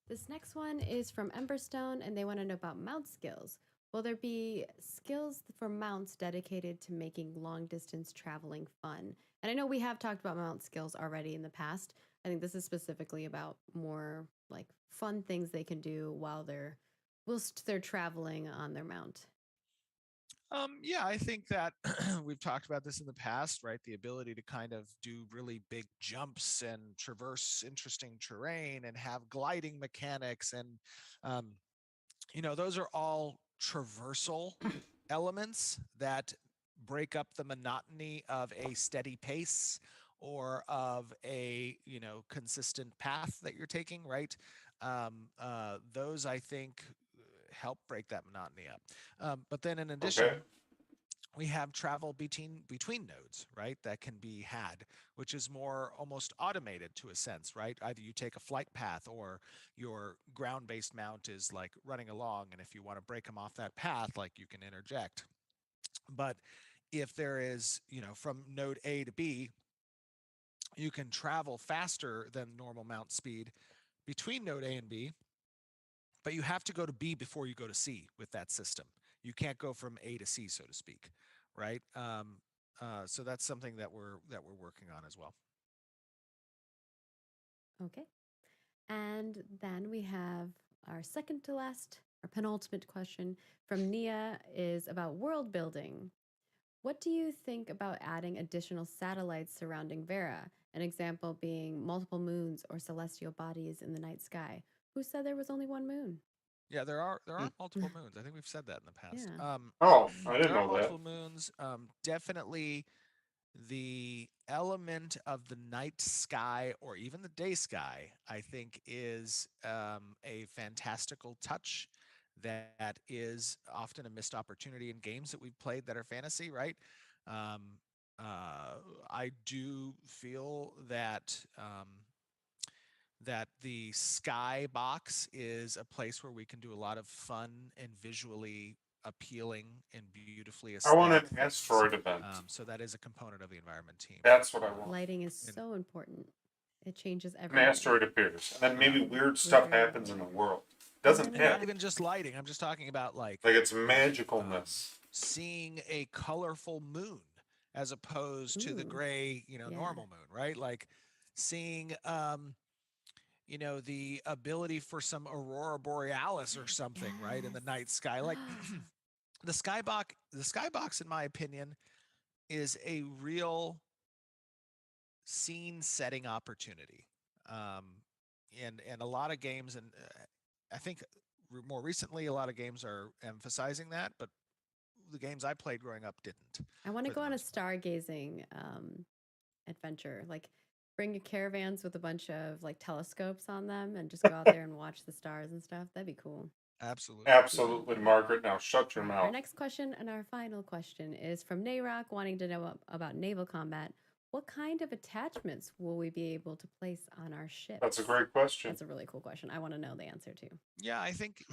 This next one is from Emberstone, and they want to know about mount skills. Will there be skills for mounts dedicated to making long distance traveling fun? And I know we have talked about mount skills already in the past. I think this is specifically about more like fun things they can do whilst they're traveling on their mount. Yeah, I think that we've talked about this in the past, right? The ability to kind of do really big jumps and traverse interesting terrain and have gliding mechanics. And, those are all traversal elements that break up the monotony of a steady pace or of a, consistent path that you're taking, right? Those, I think, help break that monotony up. But then in addition, Okay. we have travel between nodes, right? That can be had, which is more almost automated to a sense, right? Either you take a flight path or your ground-based mount is like running along, and if you want to break them off that path, like you can interject. But if there is, from node A to B, you can travel faster than normal mount speed between node A and B, but you have to go to B before you go to C with that system. You can't go from A to C, so to speak, right? So that's something that we're working on as well. Okay. And then we have our second to last, our penultimate question from Nia is about world building. What do you think about adding additional satellites surrounding Vera? An example being multiple moons or celestial bodies in the night sky. Who said there was only one moon? Yeah, there are Mm. multiple moons. I think we've said that in the past. Yeah. Oh, I didn't there are know that. multiple moons. Definitely the element of the night sky or even the day sky, I think, is a fantastical touch that is often a missed opportunity in games that we've played that are fantasy, right? Um, I do feel that that the Skybox is a place where we can do a lot of fun and visually appealing and beautifully I want aesthetic an things. asteroid event. So that is a component of the environment team. That's what I want. Lighting is so important. It changes An everything. asteroid appears, and then maybe Yeah. weird stuff Very happens in the world. Doesn't gonna Not happen. even just lighting. I'm just talking about like Like it's magicalness. seeing a colorful moon as opposed to the Ooh, gray, yeah. normal moon, right? Like seeing the ability for some aurora borealis or something, right, in the night sky. Like the skybox, in my opinion, is a real scene setting opportunity. And a lot of games, and I think more recently, a lot of games are emphasizing that, but the games I played growing up didn't. I want to for go the on a most part. stargazing adventure. Like bring your caravans with a bunch of like telescopes on them and just go out there and watch the stars and stuff. That'd be cool. Absolutely. Absolutely, Margaret. Now shut your Our mouth. next question and our final question is from Nayrock wanting to know about naval combat. What kind of attachments will we be able to place on our ships? That's a great question. That's a really cool question. I want to know the answer too. Yeah, I think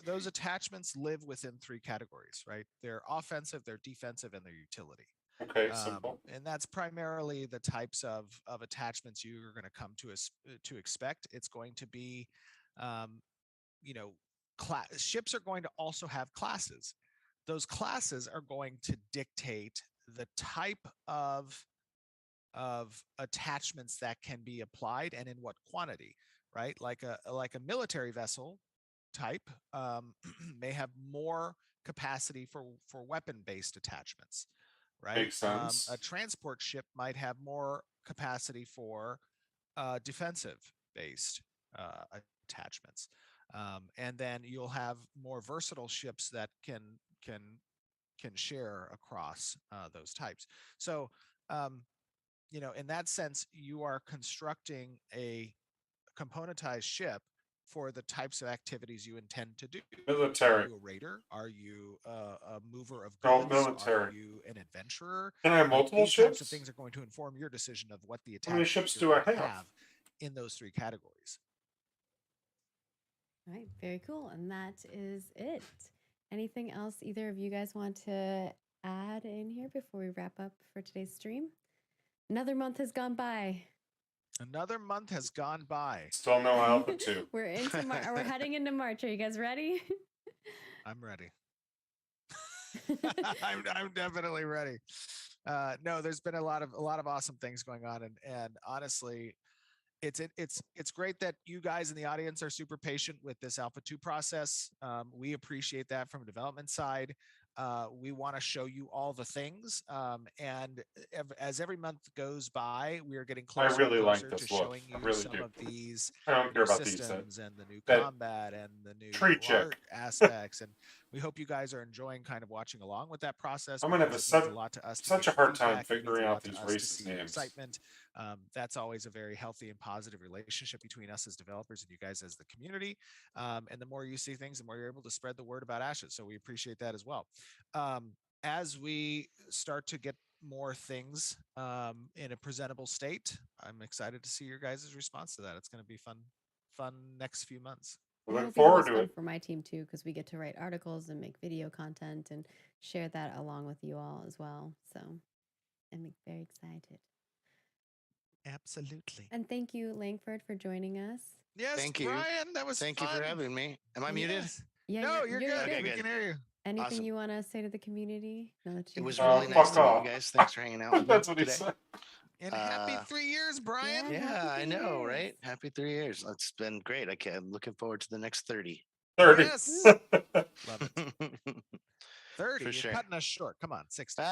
those attachments live within three categories, right? They're offensive, they're defensive, and they're utility. Okay, simple. And that's primarily the types of attachments you're going to come to expect. It's going to be, ships are going to also have classes. Those classes are going to dictate the type of attachments that can be applied and in what quantity, right? Like a military vessel type may have more capacity for weapon-based attachments, right? Makes sense. A transport ship might have more capacity for defensive-based attachments, and then you'll have more versatile ships that can share across those types. So, in that sense, you are constructing a componentized ship for the types of activities you intend to do. Military. Are you a raider? Are you a mover of No, goods? military. Are you an adventurer? Can I have multiple These types of ships? things are going to inform your decision of what the How many attachments ships you're do I going to have? in those three categories. All right, very cool. And that is it. Anything else either of you guys want to add in here before we wrap up for today's stream? Another month has gone by. Another month has gone by. Still no Alpha 2. We're into we're heading into March. Are you guys ready? I'm ready. I'm definitely ready. No, there's been a lot of awesome things going on, and honestly, it's great that you guys in the audience are super patient with this Alpha 2 process. We appreciate that from a development side. We want to show you all the things, and as every month goes by, we are getting closer really and like closer this to look. showing I you really some do. of these I don't care about these. systems and the new that combat and the new tree chick. art aspects. And we hope you guys are enjoying kind of watching along with that process. I'm gonna have because it means a lot to us. such to a get your hard time feedback. It means figuring a out lot to these us to races' see your names. excitement. That's always a very healthy and positive relationship between us as developers and you guys as the community. And the more you see things, the more you're able to spread the word about Ashes. So we appreciate that as well. As we start to get more things in a presentable state, I'm excited to see your guys' response to that. It's going to be fun next few months. And Looking it'll be the forward most to fun it. for my team too, because we get to write articles and make video content and share that along with you all as well. So I'm very excited. Absolutely. And thank you, Langford, for joining us. Yes, Thank you. Brian, that was Thank fun. you for having me. Am I muted? Yes. Yeah, No, you're good. Okay, We good. can hear you. Anything Awesome. you want to say to the community? Now that It you was have really the nice fuck to meet off. you guys. Thanks for hanging out with me That's what he today. said. And happy Uh, 3 years, Brian. Yeah. Yeah, I Happy 3 know, years. right? Happy 3 years. It's been great. I'm looking forward to the next 30. 30. Yes. Love it. 30. For You're sure. cutting us short. Come on, 60.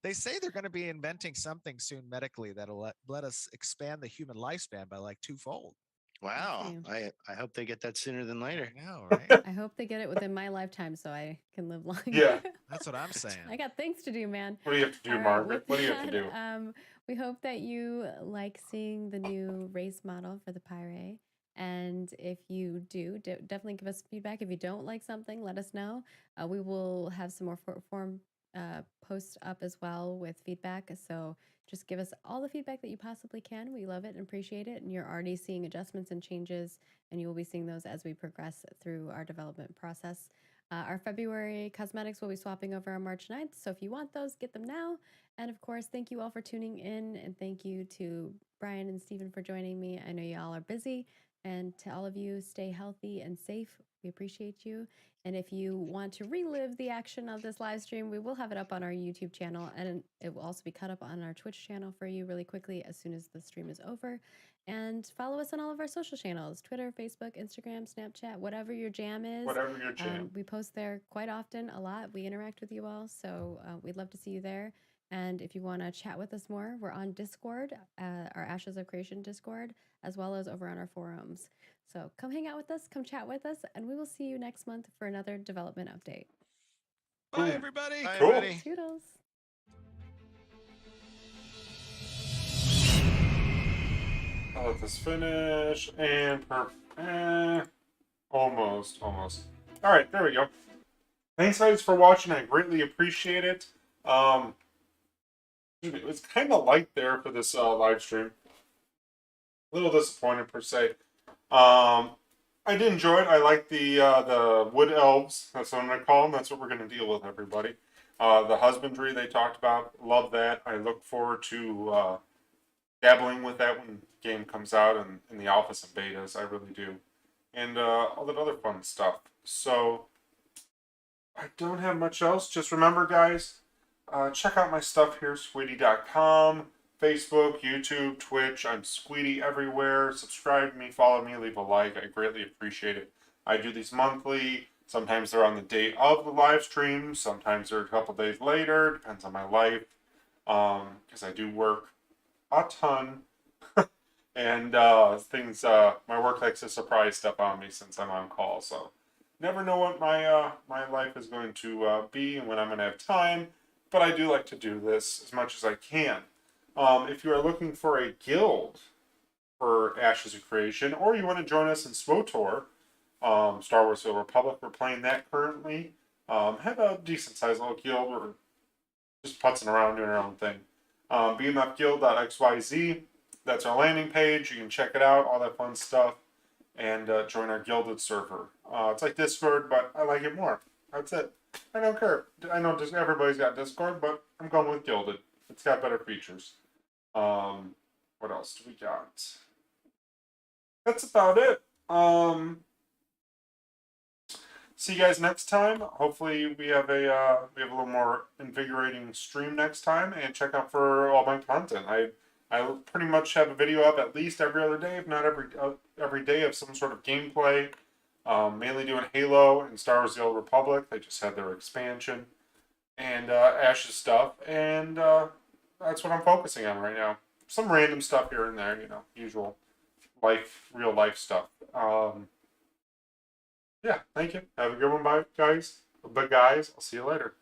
They say they're going to be inventing something soon medically that'll let us expand the human lifespan by like twofold. Wow. see. I hope they get that sooner than later. I know, right? I hope they get it within my lifetime so I can live long. Yeah. That's what I'm saying. I got things to do, man. What do you have to do, All right, Margaret? with What do you have to do? that, we hope that you like seeing the new race model for the Pyre. And if you do, definitely give us feedback. If you don't like something, let us know. We will have some more form posts up as well with feedback. So just give us all the feedback that you possibly can. We love it and appreciate it. And you're already seeing adjustments and changes, and you will be seeing those as we progress through our development process. Our February cosmetics will be swapping over on March 9th. So if you want those, get them now. And of course, thank you all for tuning in. And thank you to Brian and Stephen for joining me. I know y'all are busy. And to all of you, stay healthy and safe. We appreciate you. And if you want to relive the action of this live stream, we will have it up on our YouTube channel. And it will also be cut up on our Twitch channel for you really quickly as soon as the stream is over. And follow us on all of our social channels: Twitter, Facebook, Instagram, Snapchat, whatever your jam is. Whatever your jam. We post there quite often, a lot. We interact with you all. So we'd love to see you there. And if you want to chat with us more, we're on Discord, our Ashes of Creation Discord, as well as over on our forums. So come hang out with us, come chat with us, and we will see you next month for another development update. Bye, Cool. everybody. Bye, Cool. everybody. Toodles. I'll let this finish and almost. All right, there we go. Thanks guys for watching. I greatly appreciate it. It was kind of light there for this live stream. A little disappointed per se. I did enjoy it. I like the wood elves. That's what I'm gonna call them. That's what we're gonna deal with, everybody. The husbandry they talked about. Love that. I look forward to dabbling with that when the game comes out and in the alphas and betas. I really do. And all that other fun stuff. So I don't have much else. Just remember, guys, check out my stuff here, squeetee.com, Facebook, YouTube, Twitch. I'm Squeetee everywhere. Subscribe to me, follow me, leave a like. I greatly appreciate it. I do these monthly. Sometimes they're on the day of the live stream. Sometimes they're a couple days later. Depends on my life. Because I do work a ton. And things, my work likes to surprise stuff on me since I'm on call. So never know what my my life is going to be and when I'm going to have time. But I do like to do this as much as I can. If you are looking for a guild for Ashes of Creation, or you want to join us in SWOTOR, Star Wars The Republic, we're playing that currently. Have a decent sized little guild. We're just putzing around doing our own thing. bmfguild.xyz. That's our landing page. You can check it out, all that fun stuff, and join our gilded server. It's like Discord, but I like it more. That's it. I don't care. I know everybody's got Discord, but I'm going with gilded. It's got better features. What else do we got? That's about it. See you guys next time. Hopefully we have a little more invigorating stream next time, and check out for all my content. I pretty much have a video up at least every other day, if not every day, of some sort of gameplay. Mainly doing Halo and Star Wars: The Old Republic. They just had their expansion and Ashes stuff, and that's what I'm focusing on right now. Some random stuff here and there, usual real life stuff. Yeah, thank you. Have a good one, bye, guys. But guys, I'll see you later.